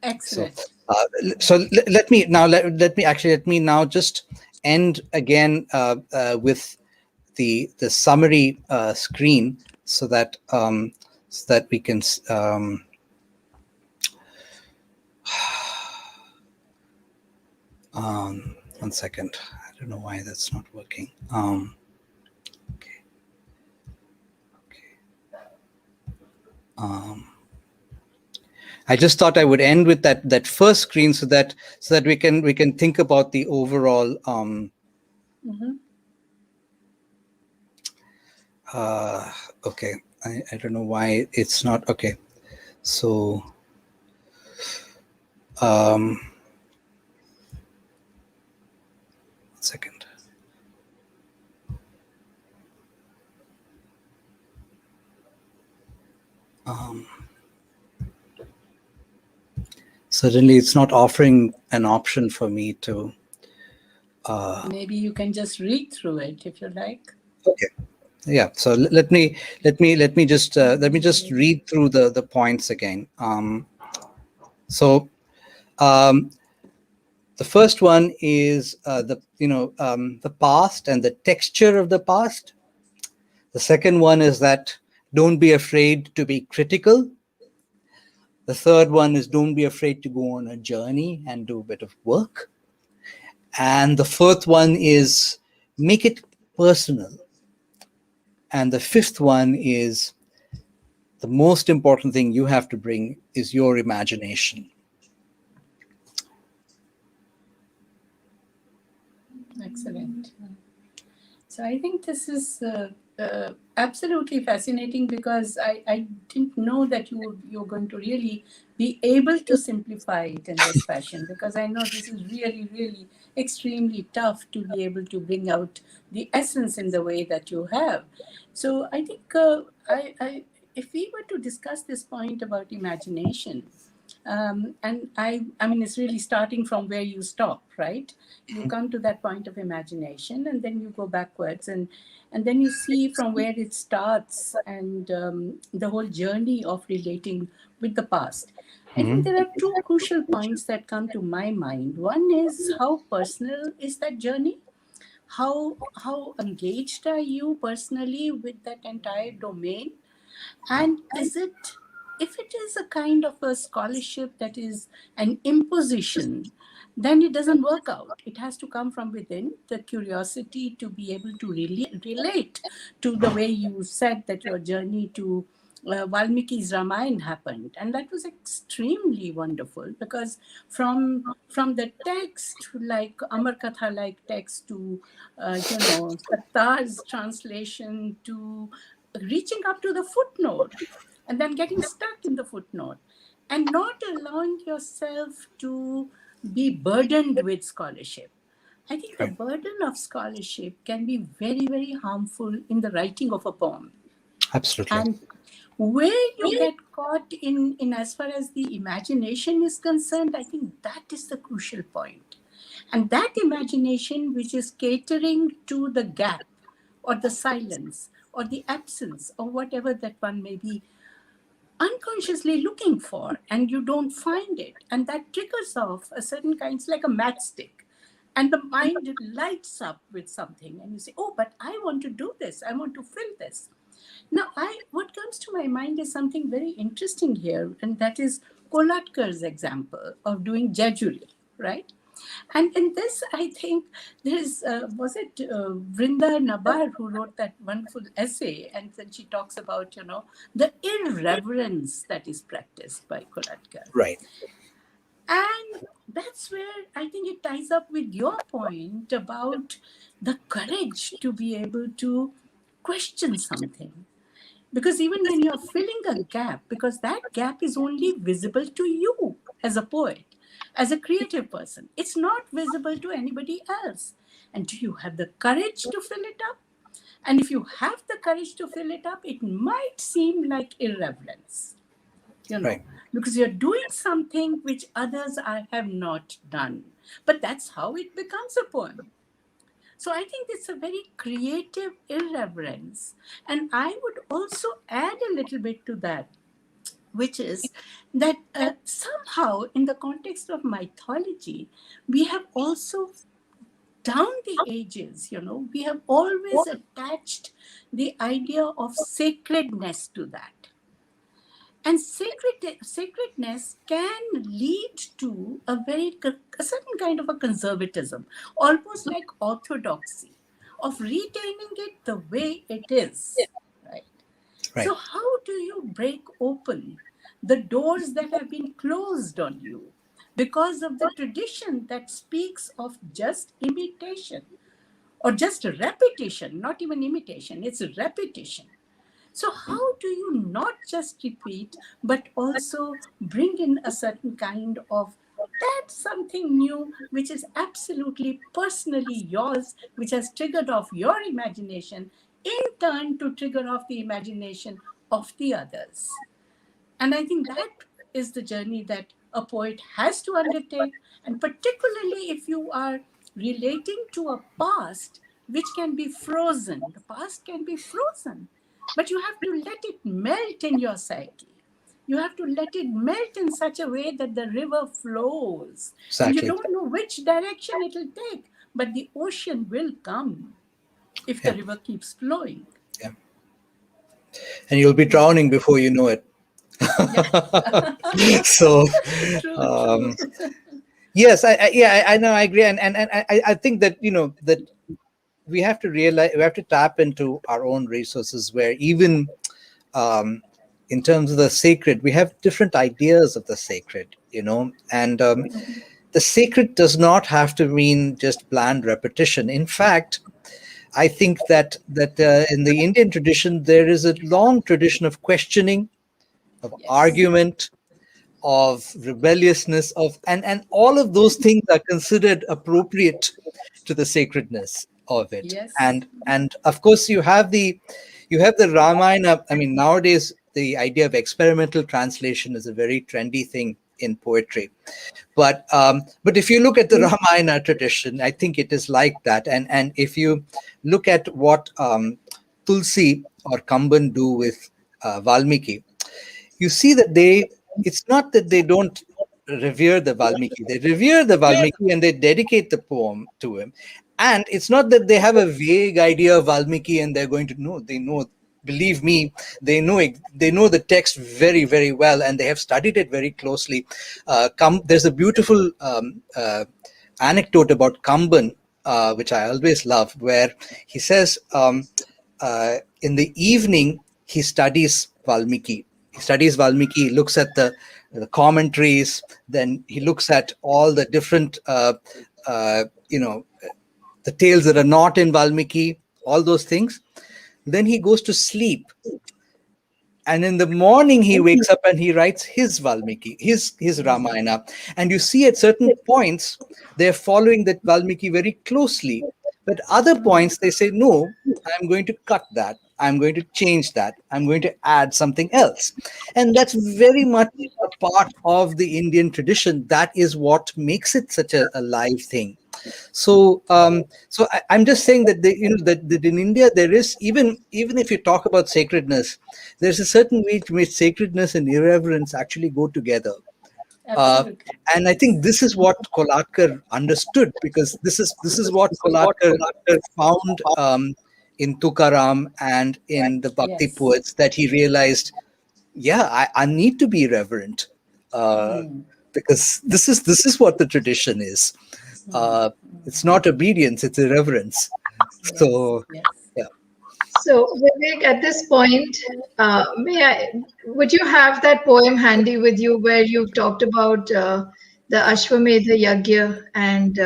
Excellent. So let me now just end again with the summary screen, so that we can 1 second. I don't know why that's not working. Okay. I just thought I would end with that first screen, so that we can think about the overall. Okay, I don't know why it's not okay. So, 1 second. Certainly, it's not offering an option for me to. Maybe you can just read through it if you like. Okay. Yeah. So let me just read through the points again. The first one is the past and the texture of the past. The second one is that don't be afraid to be critical. The third one is don't be afraid to go on a journey and do a bit of work. And the fourth one is make it personal. And the fifth one is the most important thing you have to bring is your imagination. Excellent. So I think this is absolutely fascinating, because I didn't know that you're going to really be able to simplify it in this fashion, because I know this is really, really extremely tough to be able to bring out the essence in the way that you have. So I think if we were to discuss this point about imagination, and I mean, it's really starting from where you stop, right? You come to that point of imagination, and then you go backwards, and then you see from where it starts, and the whole journey of relating with the past. I think there are two crucial points that come to my mind. One is, how personal is that journey? How engaged are you personally with that entire domain? And if it is a kind of a scholarship that is an imposition, then it doesn't work out. It has to come from within, the curiosity to be able to really relate to the way you said that your journey to Valmiki's Ramayana happened. And that was extremely wonderful, because from the text, like Amar Katha like text, to Sattar's translation, to reaching up to the footnote, and then getting stuck in the footnote, and not allowing yourself to be burdened with scholarship. I think the burden of scholarship can be very, very harmful in the writing of a poem. Absolutely. And where you get caught in as far as the imagination is concerned, I think that is the crucial point. And that imagination which is catering to the gap, or the silence, or the absence, or whatever that one may be unconsciously looking for, and you don't find it, and that triggers off a certain kind, it's like a matchstick, and the mind lights up with something, and you say, oh, but I want to do this, I want to fill this. Now, what comes to my mind is something very interesting here, and that is Kolatkar's example of doing jejuri, right? And in this, I think there's, was it Vrinda Nabar who wrote that wonderful essay, and then she talks about, the irreverence that is practiced by Kolatkar. Right. And that's where I think it ties up with your point about the courage to be able to question something. Because even when you're filling a gap, because that gap is only visible to you as a poet, as a creative person, it's not visible to anybody else. And do you have the courage to fill it up? And if you have the courage to fill it up, it might seem like irreverence, you know, Right. because you're doing something which others have not done. But that's how it becomes a poem. So I think it's a very creative irreverence. And I would also add a little bit to that, which is that somehow, in the context of mythology, we have also, down the ages, we have always attached the idea of sacredness to that. And sacredness can lead to a certain kind of a conservatism, almost like orthodoxy, of retaining it the way it is, right? Right. So how do you break open the doors that have been closed on you because of the tradition that speaks of just imitation or just repetition, not even imitation, it's repetition. So, how do you not just repeat, but also bring in a certain kind of that's something new, which is absolutely personally yours, which has triggered off your imagination, in turn to trigger off the imagination of the others? And I think that is the journey that a poet has to undertake. And particularly if you are relating to a past which can be frozen, the past can be frozen, but you have to let it melt in your psyche. You have to let it melt in such a way that the river flows. And you Exactly. don't know which direction it will take, but the ocean will come if the Yeah. river keeps flowing. Yeah. And you'll be drowning before you know it. Yeah. So, True, true. um, yes, yeah, I know, I agree, and I think that that we have to realize, we have to tap into our own resources, where even um, in terms of the sacred, we have different ideas of the sacred, and the sacred does not have to mean just bland repetition. In fact, I think that in the Indian tradition there is a long tradition of questioning, of Yes. argument, of rebelliousness, of and all of those things are considered appropriate to the sacredness of it. Yes. And of course you have the Ramayana. I mean, nowadays the idea of experimental translation is a very trendy thing in poetry. But if you look at the Ramayana tradition, I think it is like that. And if you look at what Tulsi or Kamban do with Valmiki, you see that it's not that they don't revere the Valmiki. They revere the Valmiki and they dedicate the poem to him. And it's not that they have a vague idea of Valmiki and they're going to know. They know, believe me, they know the text very, very well, and they have studied it very closely. There's a beautiful anecdote about Kamban, which I always love, where he says, in the evening he studies Valmiki. He studies Valmiki, looks at the commentaries, then he looks at all the different, uh, you know, the tales that are not in Valmiki, all those things. Then he goes to sleep, and in the morning he wakes up and he writes his Valmiki, his Ramayana. And you see at certain points they're following that Valmiki very closely, but other points they say, no, I'm going to cut that, I'm going to change that, I'm going to add something else. And that's very much a part of the Indian tradition. That is what makes it such a live thing. So I'm just saying that that in India there is, even if you talk about sacredness, there's a certain way to which sacredness and irreverence actually go together. Uh, Absolutely. and I think this is what Kolatkar understood, because this is what Kolatkar found in Tukaram and in the Bhakti Yes. poets, that he realized, yeah, I need to be reverent, uh, Mm. because this is what the tradition is. Uh, it's not obedience; it's irreverence. Yes. So, Yes. yeah, So, Vivek, at this point, would you have that poem handy with you where you've talked about the Ashwamedha Yagya, and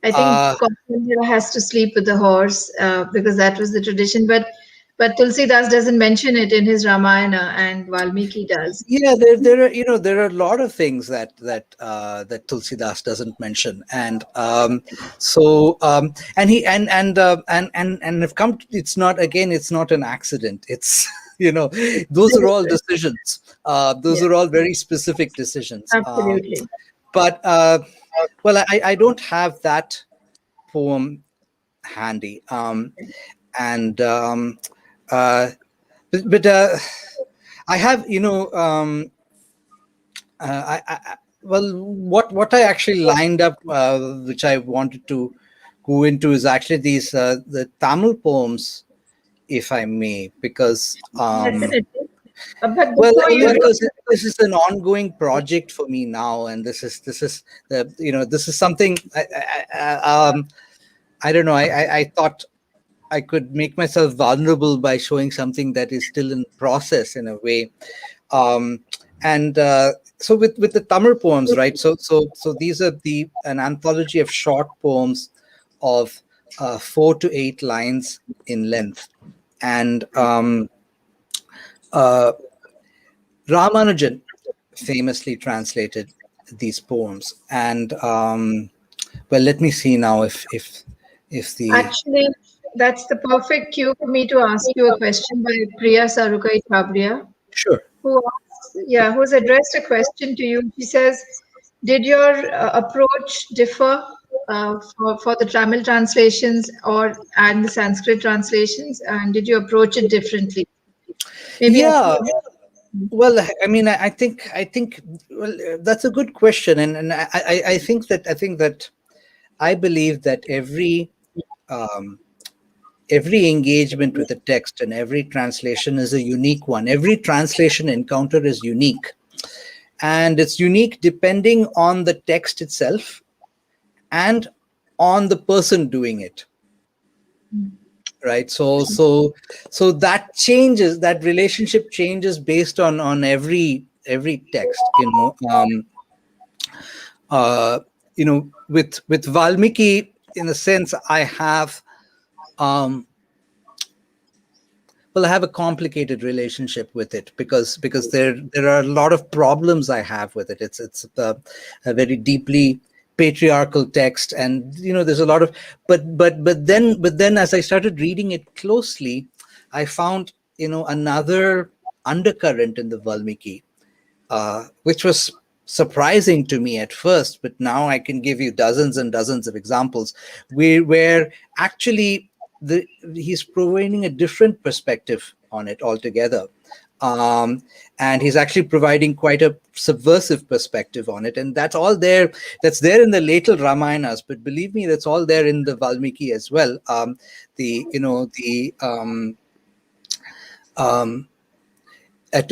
I think uh, Colonial has to sleep with the horse because that was the tradition. But Tulsidas doesn't mention it in his Ramayana, and Valmiki does. yeah, there are, there are a lot of things that Tulsidas doesn't mention, and and he and have come. It's not, again, it's not an accident. It's those are all decisions. Those Yeah, are all very specific decisions. absolutely. But well, I don't have that poem handy, and uh, but I have, well, what I actually lined up, which I wanted to go into, is actually these the Tamil poems, if I may, because Definitely. But well, before you do, because this is an ongoing project for me now, and this is the this is something I don't know. I thought I could make myself vulnerable by showing something that is still in process in a way. Um, and so with the Tamil poems, right? So these are the an anthology of short poems of 4 to 8 lines in length, and uh, Ramanujan famously translated these poems. And well, let me see now if the actually, that's the perfect cue for me to ask you a question by Priya Sarukai Chabria, sure. who has addressed a question to you. She says, "Did your approach differ for the Tamil translations or and the Sanskrit translations, and did you approach it differently?" Maybe Yeah. after. Well, I mean, I think, well, that's a good question, and I think that I believe that um, every engagement with a text and every translation is a unique one. Every translation encounter is unique, and it's unique depending on the text itself and on the person doing it. Right. So that changes. That relationship changes based on every text. Uh, with Valmiki, in a sense, um, I have a complicated relationship with it, because there are a lot of problems I have with it. It's a very deeply patriarchal text, and there's a lot of, but then as I started reading it closely, I found another undercurrent in the Valmiki, which was surprising to me at first, but now I can give you dozens and dozens of examples where actually he's providing a different perspective on it altogether. Um, and he's actually providing quite a subversive perspective on it, and that's all there. That's there in the later Ramayanas, but believe me, that's all there in the Valmiki as well. The you know the um, when at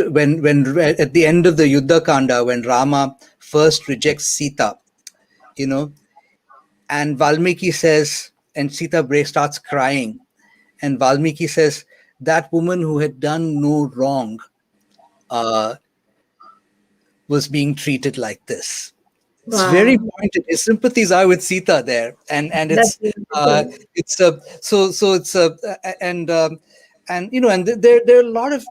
the end of the Yuddha Kanda, when Rama first rejects Sita, you know, and Valmiki says, and Sita starts crying, and Valmiki says, that woman who had done no wrong uh, was being treated like this. It's very Wow, pointed. His sympathies are with Sita there, and that's uh, beautiful. it's a so it's a and and there are a lot of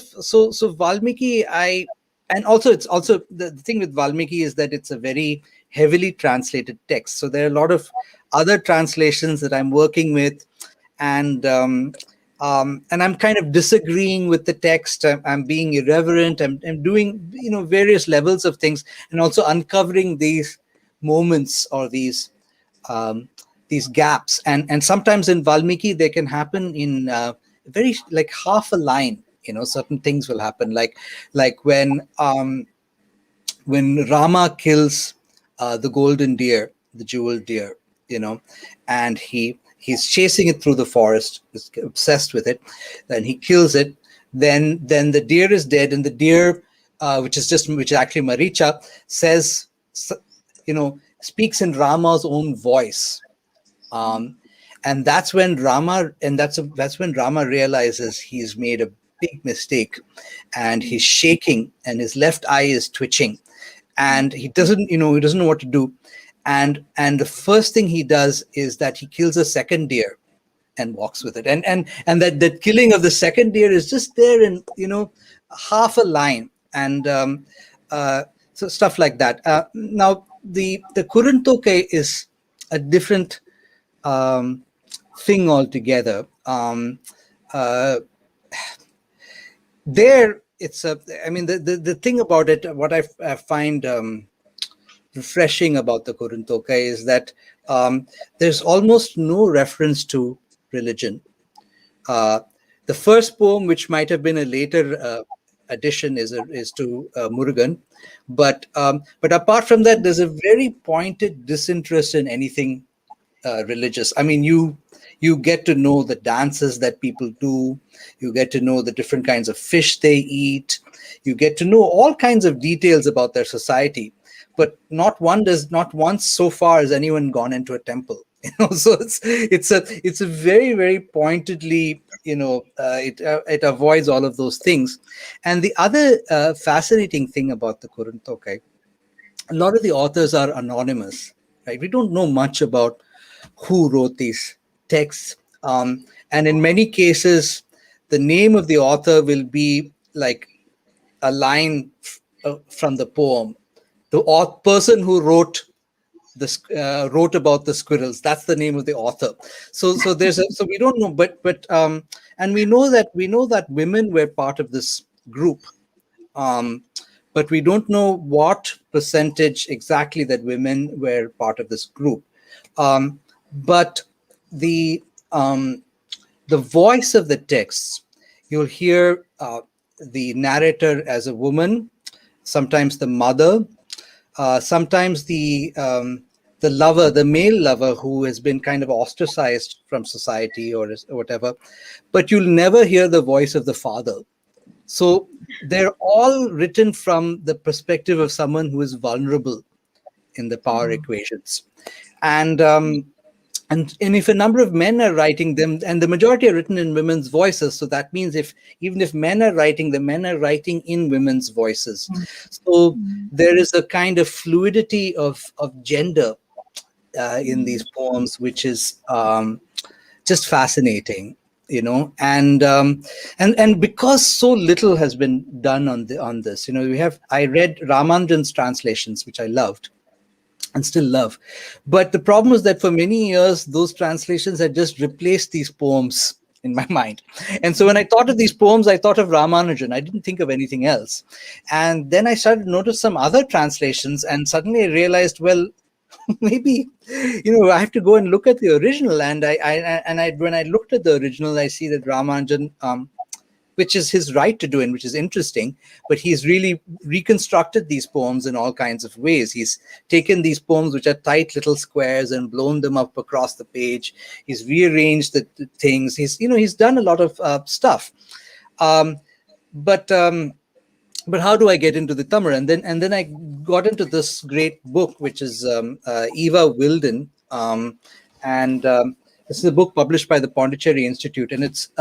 so Valmiki, and also it's also the thing with Valmiki is that it's a very heavily translated text. So there are a lot of other translations that I'm working with, and and I'm kind of disagreeing with the text. I'm being irreverent. I'm doing various levels of things, and also uncovering these moments or these gaps. And sometimes in Valmiki they can happen in very like half a line. Certain things will happen, like when Rama kills the golden deer, the jeweled deer, and he's chasing it through the forest, is obsessed with it, then he kills it. Then the deer is dead, and the deer, which is actually Maricha, says, speaks in Rama's own voice. Um, and that's when Rama realizes he's made a big mistake, and he's shaking, and his left eye is twitching, and he doesn't know what to do, and the first thing he does is that he kills a second deer and walks with it, and that killing of the second deer is just there in half a line, and uh, so stuff like that. Now the Kuruntoke is a different um, thing altogether. Uh, there it's a I mean the thing about it, what I find refreshing about the Kuruntoka is that there's almost no reference to religion. uh, the first poem, which might have been a later addition, is to Murugan, but apart from that, there's a very pointed disinterest in anything religious. I mean, you get to know the dances that people do, you get to know the different kinds of fish they eat, you get to know all kinds of details about their society, but not once so far has anyone gone into a temple. So it's a very, very pointedly, it avoids all of those things. And the other fascinating thing about the Kuruntokai, a lot of the authors are anonymous, right? We don't know much about who wrote these texts. And in many cases, the name of the author will be like a line from the poem. The person who wrote about the squirrels, that's the name of the author. So we don't know, but and we know that women were part of this group, but we don't know what percentage exactly that women were part of this group. But the the voice of the texts, you'll hear the narrator as a woman, sometimes the mother, sometimes the lover, the male lover, who has been kind of ostracized from society or whatever, but you'll never hear the voice of the father. So they're all written from the perspective of someone who is vulnerable in the power equations. And if a number of men are writing them, and the majority are written in women's voices, so that means even if men are writing, the men are writing in women's voices. So there is a kind of fluidity of gender in these poems, which is just fascinating, and because so little has been done on this, I read Ramanujan's translations, which I loved and still love. But the problem is that for many years, those translations had just replaced these poems in my mind. And so when I thought of these poems, I thought of Ramanujan. I didn't think of anything else. And then I started to notice some other translations, and suddenly I realized, well, maybe, I have to go and look at the original. And when I looked at the original, I see that Ramanujan, which is his right to do and which is interesting, but he's really reconstructed these poems in all kinds of ways. He's taken these poems, which are tight little squares, and blown them up across the page. He's rearranged the things. He's done a lot of stuff. But how do I get into the Tamil? And then I got into this great book, which is Eva Wilden, and this is a book published by the Pondicherry Institute, and it's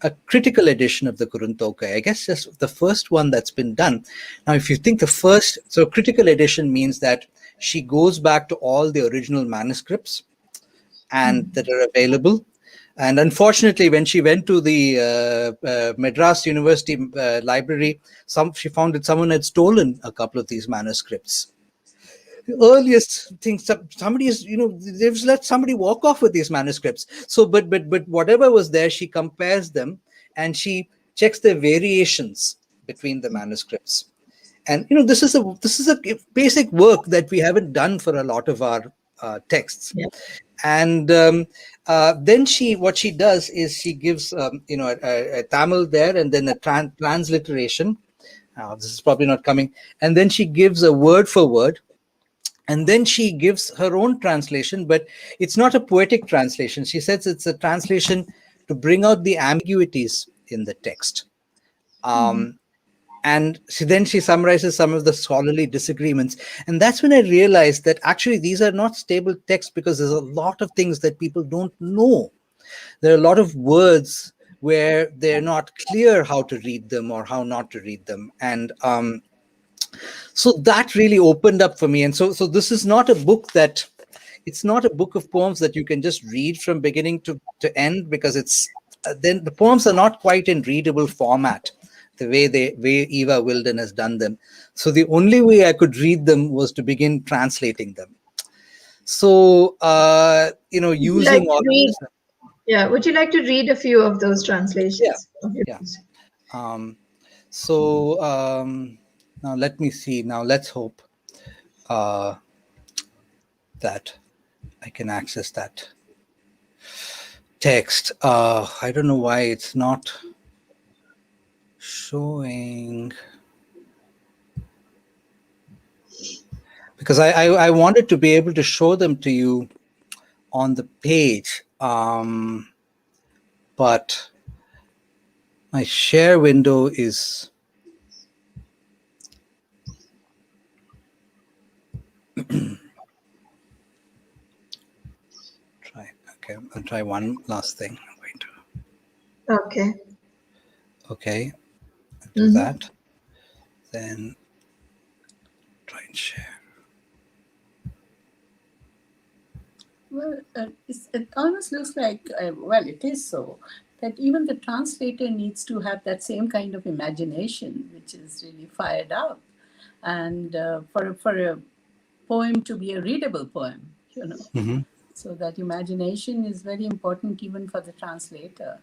a critical edition of the Kuruntokai. I guess just the first one that's been done. Now, if you think so critical edition means that she goes back to all the original manuscripts and that are available. And unfortunately, when she went to the Madras University library, she found that someone had stolen a couple of these manuscripts. The earliest things, somebody is, they've let somebody walk off with these manuscripts. So, but whatever was there, she compares them and she checks the variations between the manuscripts. And this is a basic work that we haven't done for a lot of our texts. Yeah. And then what she does is she gives a Tamil there, and then a transliteration. This is probably not coming. And then she gives a word for word. And then she gives her own translation, but it's not a poetic translation. She says it's a translation to bring out the ambiguities in the text. And then she summarizes some of the scholarly disagreements. And that's when I realized that actually these are not stable texts, because there's a lot of things that people don't know. There are a lot of words where they're not clear how to read them or how not to read them. And So that really opened up for me. And so this is not a book that, it's not a book of poems that you can just read from beginning to end, because it's then the poems are not quite in readable format the way Eva Wilden has done them. So the only way I could read them was to begin translating them. So Would you like using to all of read? this. Yeah. Would you like to read a few of those Yeah, translations of yeah. yours? So now let me see. Now let's hope that I can access that text. I don't know why it's not showing, because I wanted to be able to show them to you on the page, but my share window is okay. I'll try one last thing. I'm going to Okay. do Mhm. that, then try and share. Well, it almost looks like, well, it is so, that even the translator needs to have that same kind of imagination, which is really fired up. And for a poem to be a readable poem, Mm-hmm. So that imagination is very important even for the translator,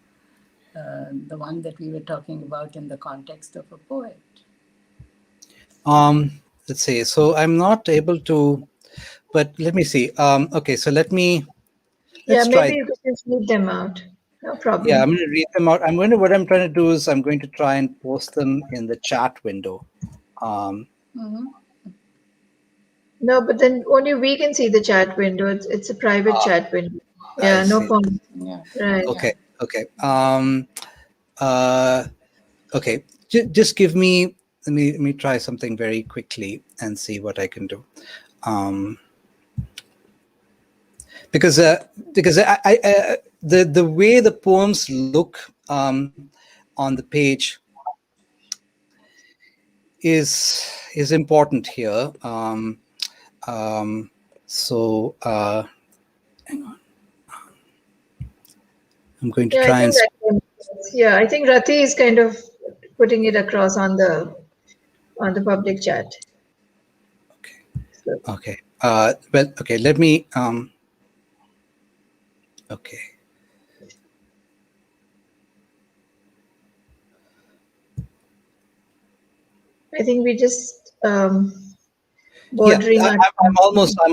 the one that we were talking about in the context of a poet. Let's see. So I'm not able to, but let me see. Okay, so Yeah, let's maybe try. you could just read them out. No Yeah, I'm problem. going to read them out. What I'm trying to do is I'm going to try and post them in the chat window. Um, Mm-hmm. No, but then only we can see the chat window. It's a private ah, chat window. I Yeah, no see. problem. Yeah, Right. yeah. Okay, okay. Uh, okay. Just give me. Let me try something very quickly and see what I can do. Um, because the way the poems look on the page is important here. So hang on, I'm going to Yeah, I try and. think yeah, I think Rati is kind of putting it across on the public chat. Okay. So, Okay. Well. Okay. Let me. Okay. I think we just Yeah. bordering on. I'm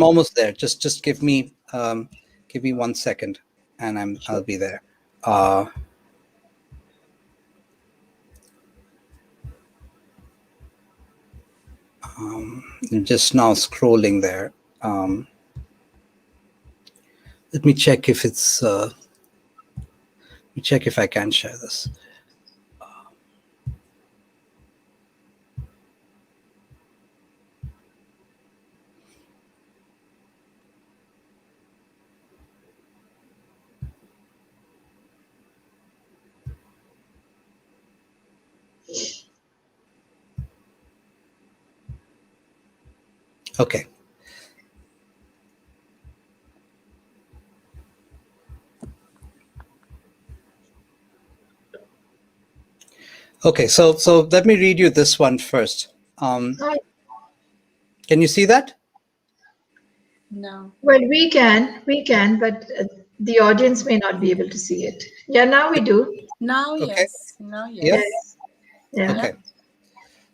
almost there. Just give me 1 second, and I'll be there. Uh, I'm just now scrolling there. Let me check if it's. Let me check if I can share this. Okay. Okay. So let me read you this one first. Oh, Can you see that? No. well, we can, but the audience may not be able to see it. Yeah, now we do. Now, Okay. yes. Now, Yeah. yes. Yeah. Okay.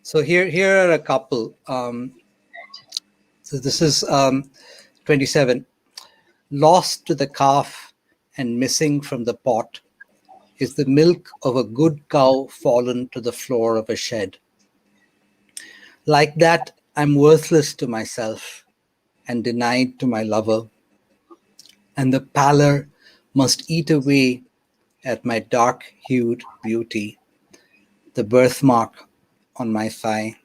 So here are a couple. So this is 27. Lost to the calf and missing from the pot is the milk of a good cow fallen to the floor of a shed. Like that, I'm worthless to myself and denied to my lover, and the pallor must eat away at my dark hued beauty, the birthmark on my thigh.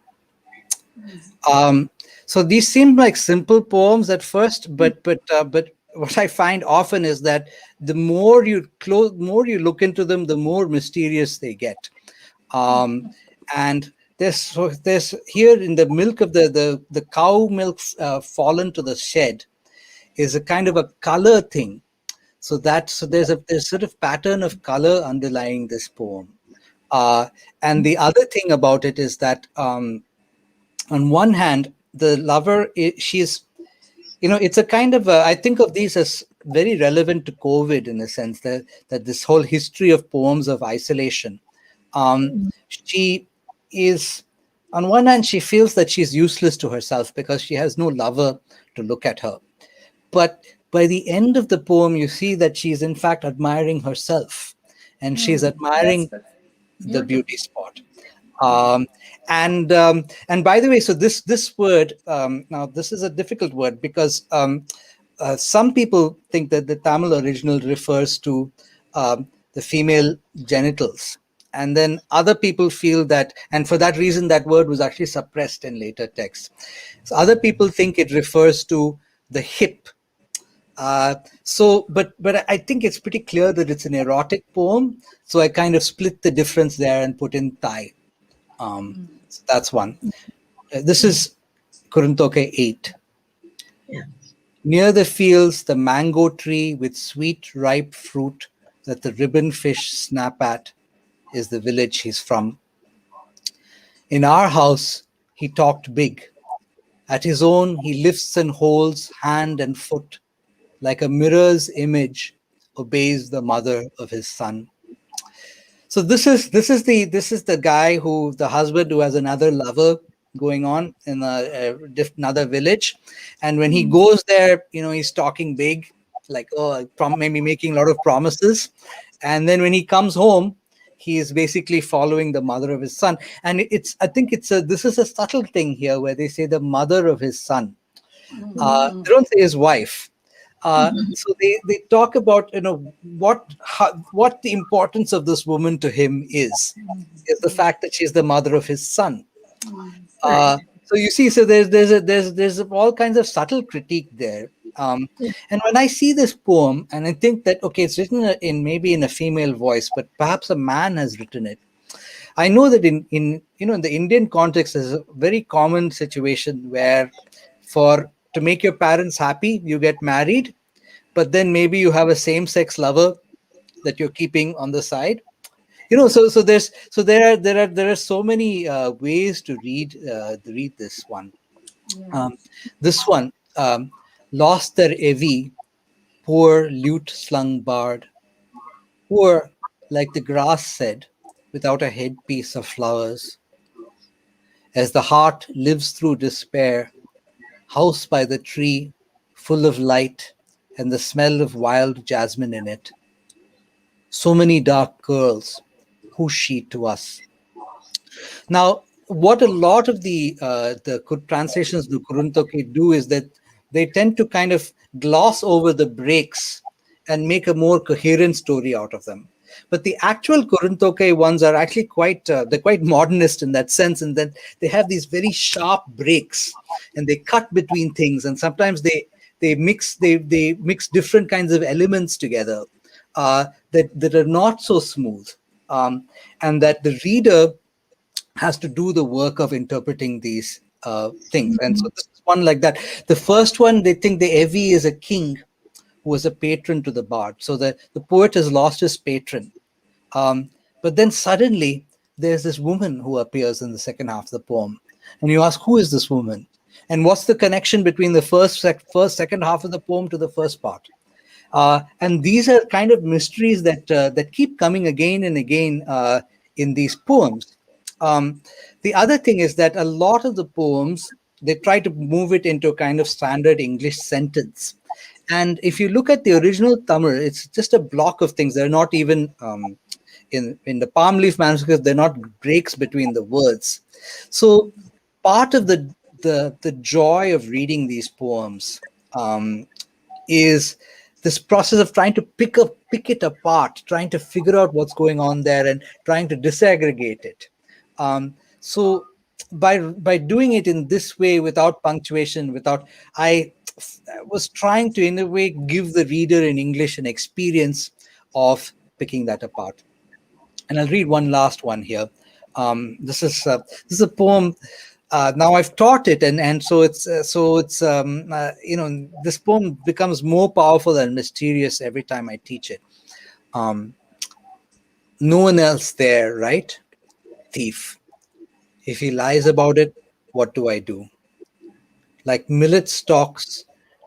Um, so these seem like simple poems at first, but what I find often is that the more you look into them, the more mysterious they get. And there's here in the milk of the cow milk fallen to the shed is a kind of a color thing. So there's sort of pattern of color underlying this poem. And the other thing about it is that on one hand, the lover, she's, it's a kind of I think of these as very relevant to COVID, in a sense that this whole history of poems of isolation. She is, on one hand, she feels that she's useless to herself because she has no lover to look at her. But by the end of the poem, you see that she's in fact admiring herself, and she's That's admiring the beautiful. beauty spot. Um, and by the way, so this word, now this is a difficult word because some people think that the Tamil original refers to the female genitals, and then other people feel that, and for that reason, that word was actually suppressed in later texts. So other people think it refers to the hip. But I think it's pretty clear that it's an erotic poem. So I kind of split the difference there and put in thigh. So that's one. This is Kuruntoke 8. Yeah. Near the fields, the mango tree with sweet ripe fruit that the ribbon fish snap at is the village he's from. In our house, he talked big. At his own, he lifts and holds hand and foot, like a mirror's image obeys the mother of his son. So this is the guy who, the husband who has another lover going on in another village, and when he goes there, he's talking big, like, maybe making a lot of promises, and then when he comes home, he is basically following the mother of his son. And I think this is a subtle thing here where they say the mother of his son. They don't say his wife. So they talk about what the importance of this woman to him is the fact that she's the mother of his son. So you see, so there's all kinds of subtle critique there. And when I see this poem, and I think that okay, it's written in maybe in a female voice, but perhaps a man has written it. I know that in the Indian context, there's a very common situation where to make your parents happy, you get married, but then maybe you have a same-sex lover that you're keeping on the side. There are so many ways to read this one. Yeah. This one, lost their Evi, poor lute-slung bard, poor like the grass said, without a headpiece of flowers. As the heart lives through despair, house by the tree, full of light, and the smell of wild jasmine in it. So many dark girls, who's she to us? Now, what a lot of the translations to Kuruntoke do is that they tend to kind of gloss over the breaks and make a more coherent story out of them. But the actual Kuruntoke ones are actually they're quite modernist in that sense, and that they have these very sharp breaks and they cut between things, and sometimes they mix different kinds of elements together that are not so smooth, and that the reader has to do the work of interpreting these things. And so this is one like that. The first one, they think the Evi is a king who was a patron to the bard. So the poet has lost his patron. But then suddenly there's this woman who appears in the second half of the poem. And you ask, who is this woman? And what's the connection between the second half of the poem to the first part? And these are kind of mysteries that keep coming again and again in these poems. The other thing is that a lot of the poems, they try to move it into a kind of standard English sentence. And if you look at the original Tamil, it's just a block of things. They're not even in the palm leaf manuscript, they're not breaks between the words. So part of the joy of reading these poems is this process of trying to pick it apart, trying to figure out what's going on there and trying to disaggregate it. So by doing it in this way, without punctuation, I was trying to, in a way, give the reader in English an experience of picking that apart. And I'll read one last one here. This is a poem. Now I've taught it, and so it's this poem becomes more powerful and mysterious every time I teach it. Um, no one else there, right? Thief. If he lies about it, what do I do? Like millet stalks,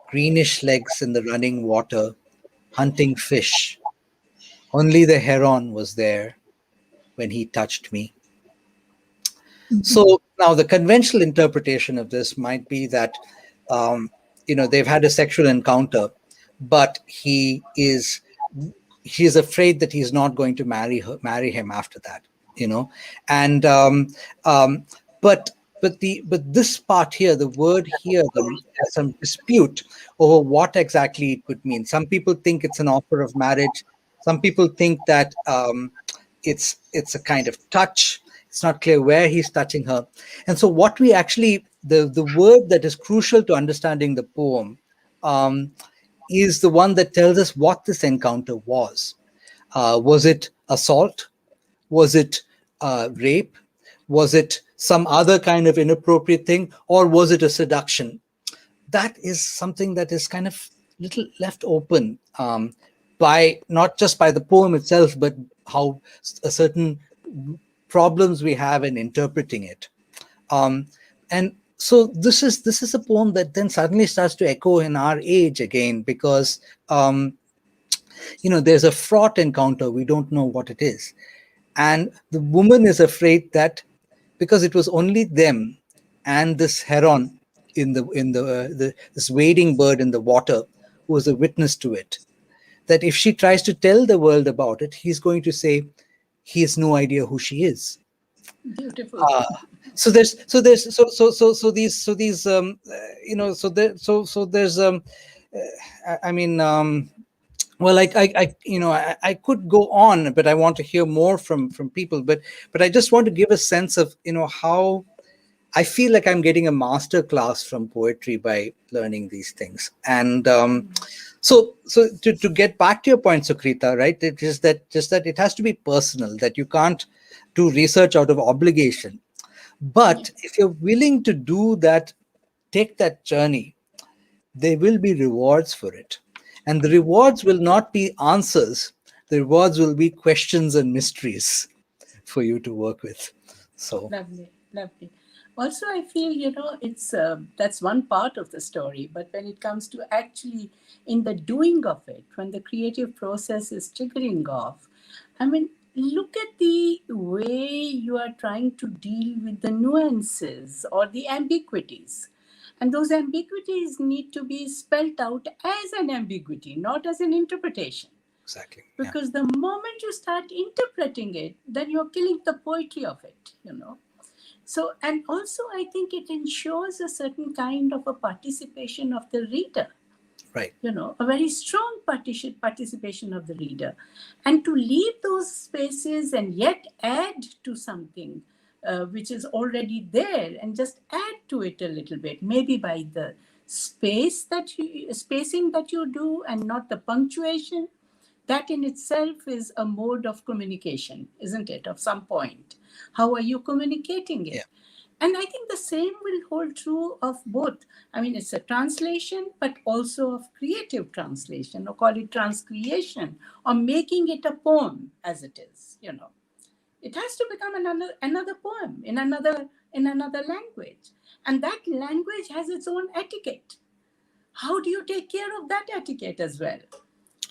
greenish legs in the running water, hunting fish. Only the heron was there when he touched me. So now the conventional interpretation of this might be that um, they've had a sexual encounter, but he is afraid that he's not going to marry him after that. And um, but but this part here, the word here, there's some dispute over what exactly it could mean. Some people think it's an offer of marriage. Some people think that it's a kind of touch. It's not clear where he's touching her. And so what we actually, the word that is crucial to understanding the poem um, is the one that tells us what this encounter was. Was it assault? Was it rape? Was it some other kind of inappropriate thing? Or was it a seduction? That is something that is kind of little left open by not just by the poem itself, but how a certain problems we have in interpreting it. And so this is a poem that then suddenly starts to echo in our age again, because there's a fraught encounter. We don't know what it is, and the woman is afraid that because it was only them and this heron in the this wading bird in the water who was a witness to it, that if she tries to tell the world about it, he's going to say he has no idea who she is. Beautiful. So there's these so there's I mean well, I could go on, but I want to hear more from people, but I just want to give a sense of how I feel like I'm getting a master class from poetry by learning these things. And so to get back to your point, Sukrita, right? It is that just that it has to be personal, that you can't do research out of obligation. But if you're willing to do that, take that journey, there will be rewards for it. And the rewards will not be answers. The rewards will be questions and mysteries for you to work with. So Lovely, lovely. Also, I feel, it's that's one part of the story. But when it comes to actually in the doing of it, when the creative process is triggering off, I mean, look at the way you are trying to deal with the nuances or the ambiguities. And those ambiguities need to be spelt out as an ambiguity, not as an interpretation. exactly. Yeah. Because the moment you start interpreting it, then you're killing the poetry of it. So, and also I think it ensures a certain kind of a participation of the reader. Right. A very strong participation of the reader. And to leave those spaces and yet add to something which is already there and just add to it a little bit, maybe by the spacing that you do and not the punctuation. That in itself is a mode of communication, isn't it? Of some point. How are you communicating it? Yeah. And I think the same will hold true of both. I mean, it's a translation, but also of creative translation, or call it transcreation, or making it a poem as it is. It has to become another poem in another language. And that language has its own etiquette. How do you take care of that etiquette as well?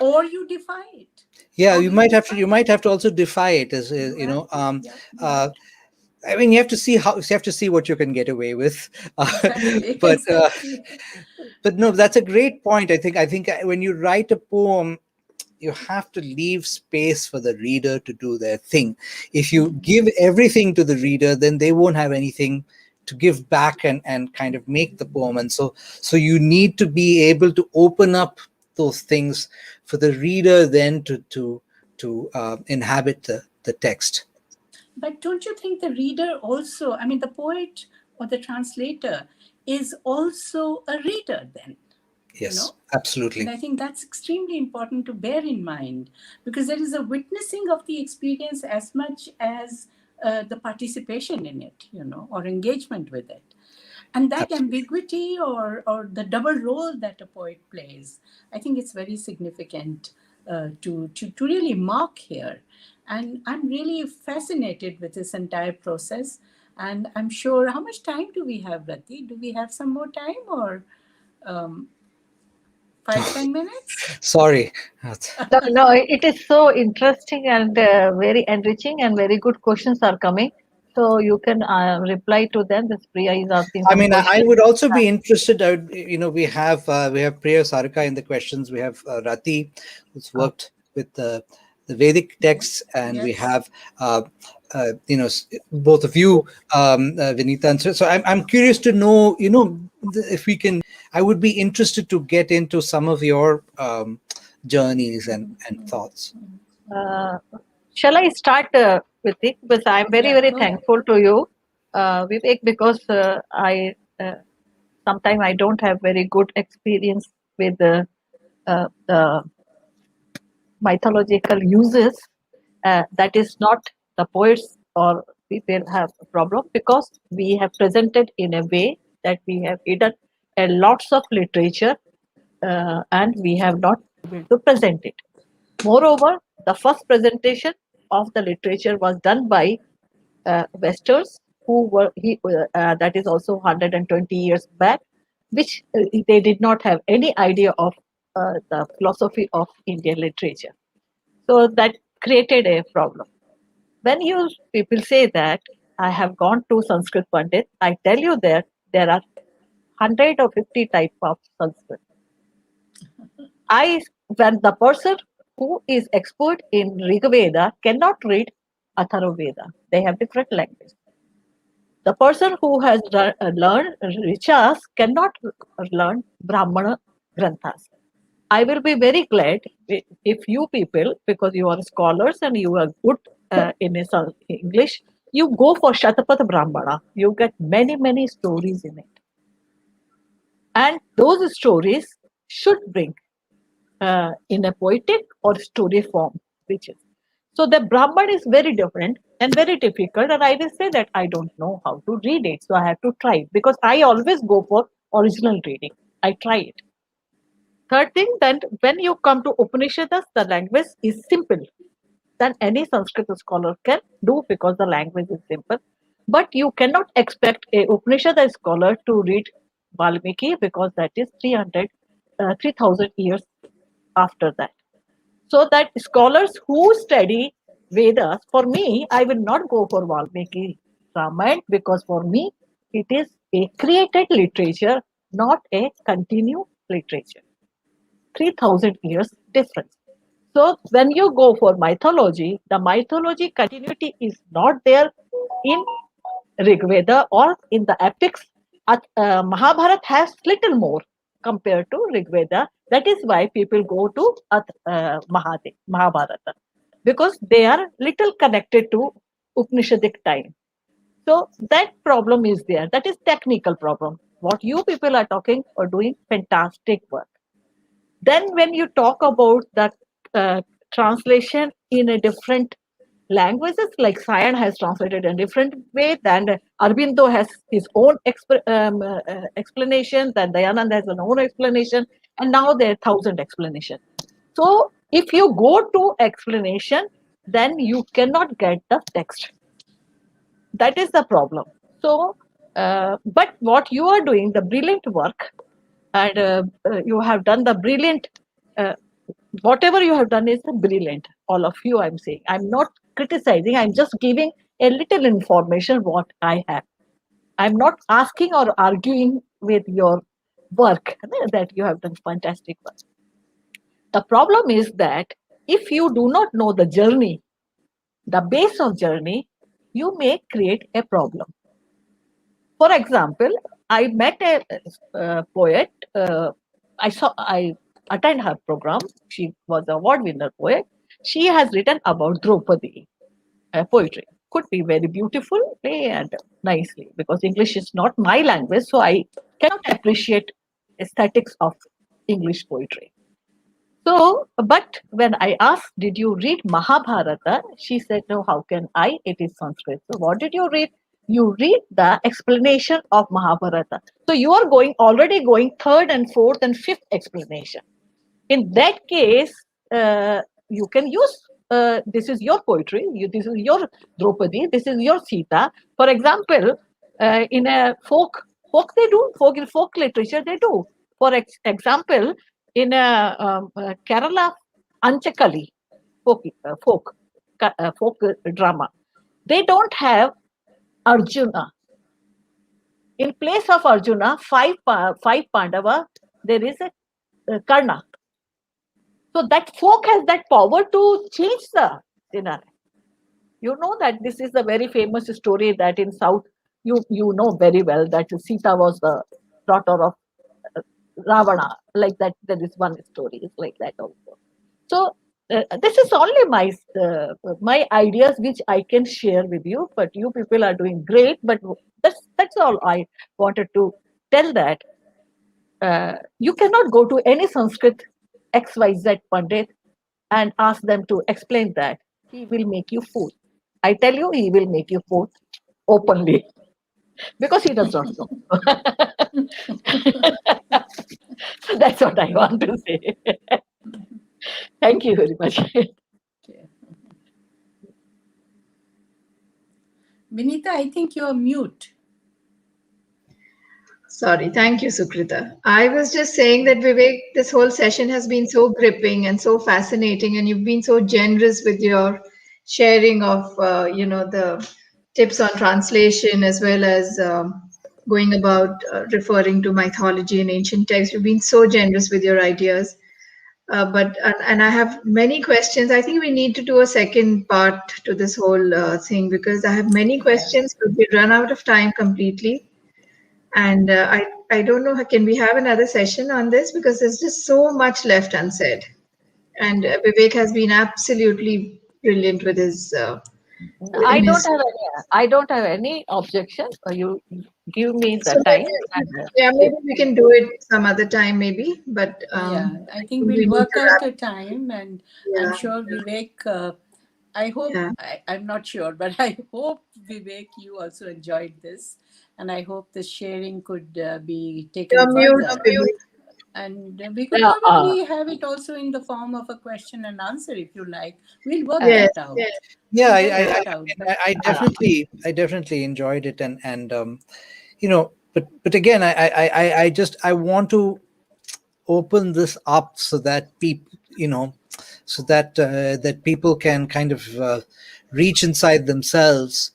Or you defy it? Yeah, How you do might have to. defy You it? might have to also defy it, as Yeah. I mean, you have to see what you can get away with. Exactly. But Exactly. but no, that's a great point. I think when you write a poem, you have to leave space for the reader to do their thing. If you give everything to the reader, then they won't have anything to give back and kind of make the poem. And so you need to be able to open up those things for the reader then to inhabit the text. But don't you think the reader also, I mean, the poet or the translator is also a reader then? Yes, And absolutely. I think that's extremely important to bear in mind, because there is a witnessing of the experience as much as the participation in it, or engagement with it. And that ambiguity or the double role that a poet plays, I think it's very significant to really mark here. And I'm really fascinated with this entire process. And I'm sure, how much time do we have, Rati? Do we have some more time, or um, 5-10 minutes? Sorry. No, no, it is so interesting and very enriching, and very good questions are coming. So you can reply to them. This Priya is asking I some mean, I questions. would also be interested. We have Priya Sarika in the questions. We have Rati, who's worked with the Vedic texts, and we Yes. have both of you, Vinita. And so I'm curious to know, if we can. I would be interested to get into some of your journeys and thoughts. Uh, shall I start with it? Because I'm very, Yeah, very go ahead. thankful to you, Vivek, because I sometimes I don't have very good experience with the mythological uses. That is not the poets or people have a problem, because we have presented in a way that we have hidden a lots of literature, and we have not been able to present it. Moreover, the first presentation of the literature was done by Westers, who were that is also 120 years back, which they did not have any idea of the philosophy of Indian literature. So that created a problem. When you people say that I have gone to Sanskrit Pandit, I tell you that there are 150 types of Sanskrit. I when the person who is expert in Rig Veda cannot read Atharva Veda, they have different language. The person who has learned Riches cannot learn Brahmana Granthas. I will be very glad if you people, because you are scholars and you are good in English, you go for Shatapat Brahmana. You get many, many stories in it. And those stories should bring in a poetic or story form, which is. So the Brahman is very different and very difficult. And I will say that I don't know how to read it. So I have to try it, because I always go for original reading. I try it. Third thing, then when you come to Upanishads, the language is simple than any Sanskrit scholar can do, because the language is simple. But you cannot expect a Upanishad scholar to read Valmiki, because that is 3,000 years after that. So that scholars who study Vedas, for me, I will not go for Valmiki Ramayana, because for me, it is a created literature, not a continued literature. 3,000 years difference. So when you go for mythology, the mythology continuity is not there in Rig Veda or in the epics. Mahabharata has little more compared to Rig Veda. That is why people go to Mahabharata, because they are little connected to Upanishadic time. So that problem is there. That is technical problem. What you people are talking or doing fantastic work. Then, when you talk about the translation in a different languages, like Sayan has translated in a different way, then Arbindo has his own explanation, then Dayanand has an own explanation, and now there are 1,000 explanations. So, if you go to explanation, then you cannot get the text. That is the problem. So, but what you are doing, the brilliant work, and you have done the brilliant whatever you have done is brilliant, all of you. I'm saying, I'm not criticizing, I'm just giving a little information what I have. I'm not asking or arguing with your work, that you have done fantastic work. The problem is that if you do not know the journey, the base of journey, you may create a problem. For example, I met a poet. I attend her program. She was an award winner poet. She has written about Draupadi poetry. Could be very beautifully and nicely, because English is not my language, so I cannot appreciate aesthetics of English poetry. So, but when I asked, did you read Mahabharata? She said, no, how can I? It is Sanskrit. So, what did you read? You read the explanation of Mahabharata. So, you are already going third and fourth and fifth explanation. In that case, you can use this is your poetry, this is your Draupadi, this is your Sita. For example, in a folk they do, folk literature they do. For example, in a Kerala Anchakali folk drama, they don't have Arjuna. In place of Arjuna, five Pandava, there is a Karna. So that folk has that power to change the scenario. You know that this is a very famous story that in South, you know very well that Sita was the daughter of uh, Ravana. Like that, there is one story is like that also. So this is only my ideas which I can share with you. But you people are doing great. But that's all I wanted to tell that you cannot go to any Sanskrit XYZ Pandit and ask them to explain that. He will make you fool. I tell you, he will make you fool openly because he does not know. So that's what I want to say. Thank you very much. Okay. Vinita, I think you're mute. Sorry, thank you, Sukrita. I was just saying that Vivek, this whole session has been so gripping and so fascinating, and you've been so generous with your sharing of, the tips on translation as well as going about referring to mythology and ancient texts. You've been so generous with your ideas. And I have many questions. I think we need to do a second part to this whole thing because I have many Yeah. questions, but we run out of time completely. And I don't know, can we have another session on this? Because there's just so much left unsaid. And Vivek has been absolutely brilliant with his I in don't his. have any. I don't have any objection. You give me the So time, maybe, and yeah, maybe we can do it some other time, maybe. But Yeah, I I think think we'll we need work to out wrap. a time, and I'm Yeah, sure Vivek, I hope, yeah. I'm not sure, but I hope Vivek, you also enjoyed this, and I hope the sharing could be taken You're mute, further. Vivek. And we could uh, uh, probably have it also in the form of a question and answer if you like. We'll work uh, Yes, that out. Yeah, We'll I, work I, I, that yes. out. mean, But uh, I definitely enjoyed it, and but again, I want to open this up so that people, so that people can kind of reach inside themselves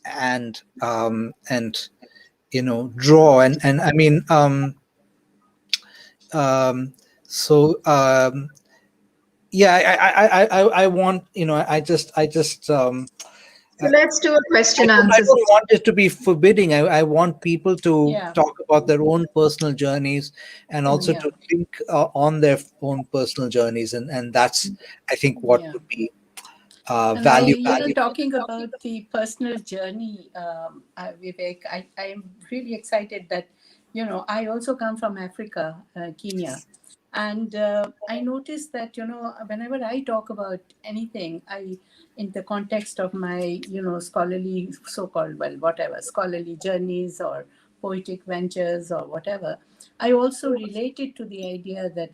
and draw and I mean um, so yeah, I want, So let's do a I question don't, I answer don't session. want it to be forbidding. I want people to yeah, talk about their own personal journeys and also yeah, to think on their own personal journeys, and that's, I think, what yeah. would be And valuable. talking about the personal journey, Vivek, I'm really excited that, I also come from Africa, Kenya. And I noticed that, whenever I talk about anything, in the context of my, scholarly, so called, well, whatever, scholarly journeys or poetic ventures or whatever, I also related to the idea that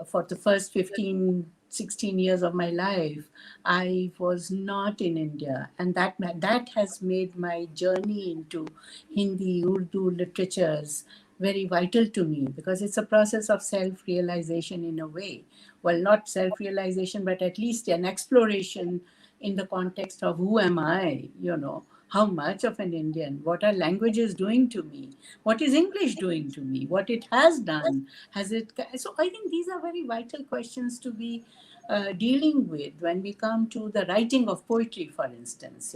for the first 15, 16 years of my life, I was not in India, and that has made my journey into Hindi, Urdu literatures very vital to me because it's a process of self-realization in a way. Well, not self-realization, but at least an exploration in the context of who am I, how much of an Indian, what are languages doing to me, what is English doing to me, what it has done, has it. So I think these are very vital questions to be dealing with when we come to the writing of poetry, for instance.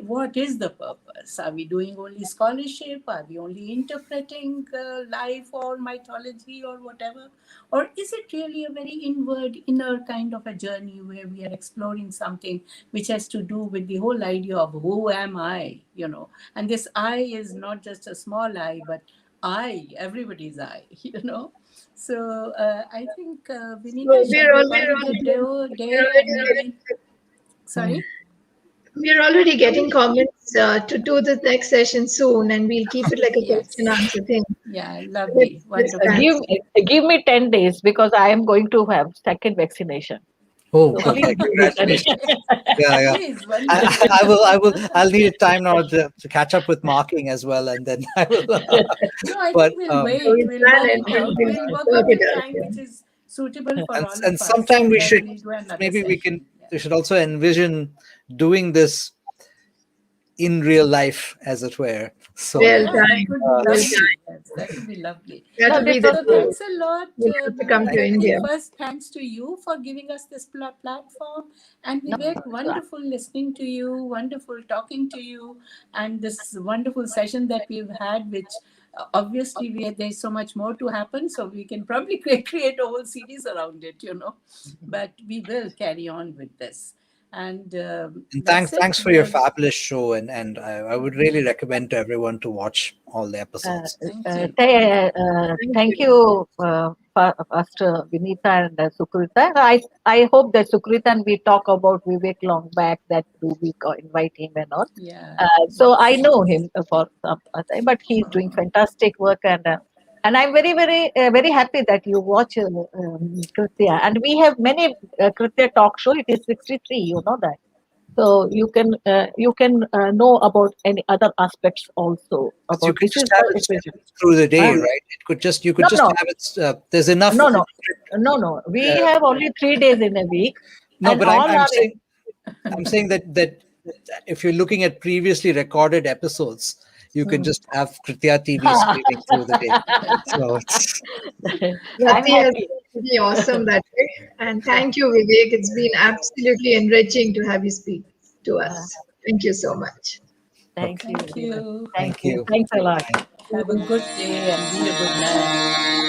What is the purpose? Are we doing only scholarship? Are we only interpreting life or mythology or whatever? Or is it really a very inward, inner kind of a journey where we are exploring something which has to do with the whole idea of who am I? And this I is not just a small I, but everybody's I, you know. So I think So Vinita, shall we call it a day and maybe, sorry? we're already getting comments to do the next session soon, and we'll keep it like a question Yes. answer thing. Yeah, Let's lovely, discuss. wonderful. Give me 10 days because I am going to have second vaccination. Oh, So please perfect! give me 10 days. Congratulations. Yeah, yeah. Please, wonderful. I'll need time now to catch up with marking as well, and then I will. No, I But think we'll So wait. we'll We'll plan work it it and out. We'll work we'll out work it a out. time Yeah. which is suitable for all and of us, sometime and we then should we'll do another maybe session. Yeah. we should also envision doing this in real life, as it were. So Well Yeah, that done. would be Well lovely. done. Yes, that would be lovely. That No, will be this the was So goal. thanks a lot, We'll have to come to thank Rati. India. First, thanks to you for giving us this platform. And no, Vivek, wonderful listening to you, wonderful talking to you, and this wonderful session that we've had, which obviously there's so much more to happen. So we can probably create a whole series around it, you know. But we will carry on with this. And and that's it. thanks for your fabulous show, and I would really recommend to everyone to watch all the episodes. Thank you. Thank thank you. you, Pastor Vinita and Sukrita. I hope that Sukrita and we talk about Vivek long back that do we invite him and all. Yeah. So I Yes. know him for some time, but he's doing fantastic work and I'm very happy that you watch Kritya. And we have many Kritya talk show. It is 63, you know that. So you can know about any other aspects also You about could this just is have how it it will. through the day, Huh? right? You could No, just no, have it. There's enough. no, no, no. We Uh, have only 3 days in a week, no, and but all I'm are saying that if you're looking at previously recorded episodes, you can Mm. just have Kritya TV streaming through the day. So it's I'm Rati has happy. been pretty awesome that way. And thank you, Vivek. It's been absolutely enriching to have you speak to Uh, us. Thank you so much. thank you okay. Thank very much. you. Thank Thank you. you. Thanks a lot. Bye. Have a good day and be a good man.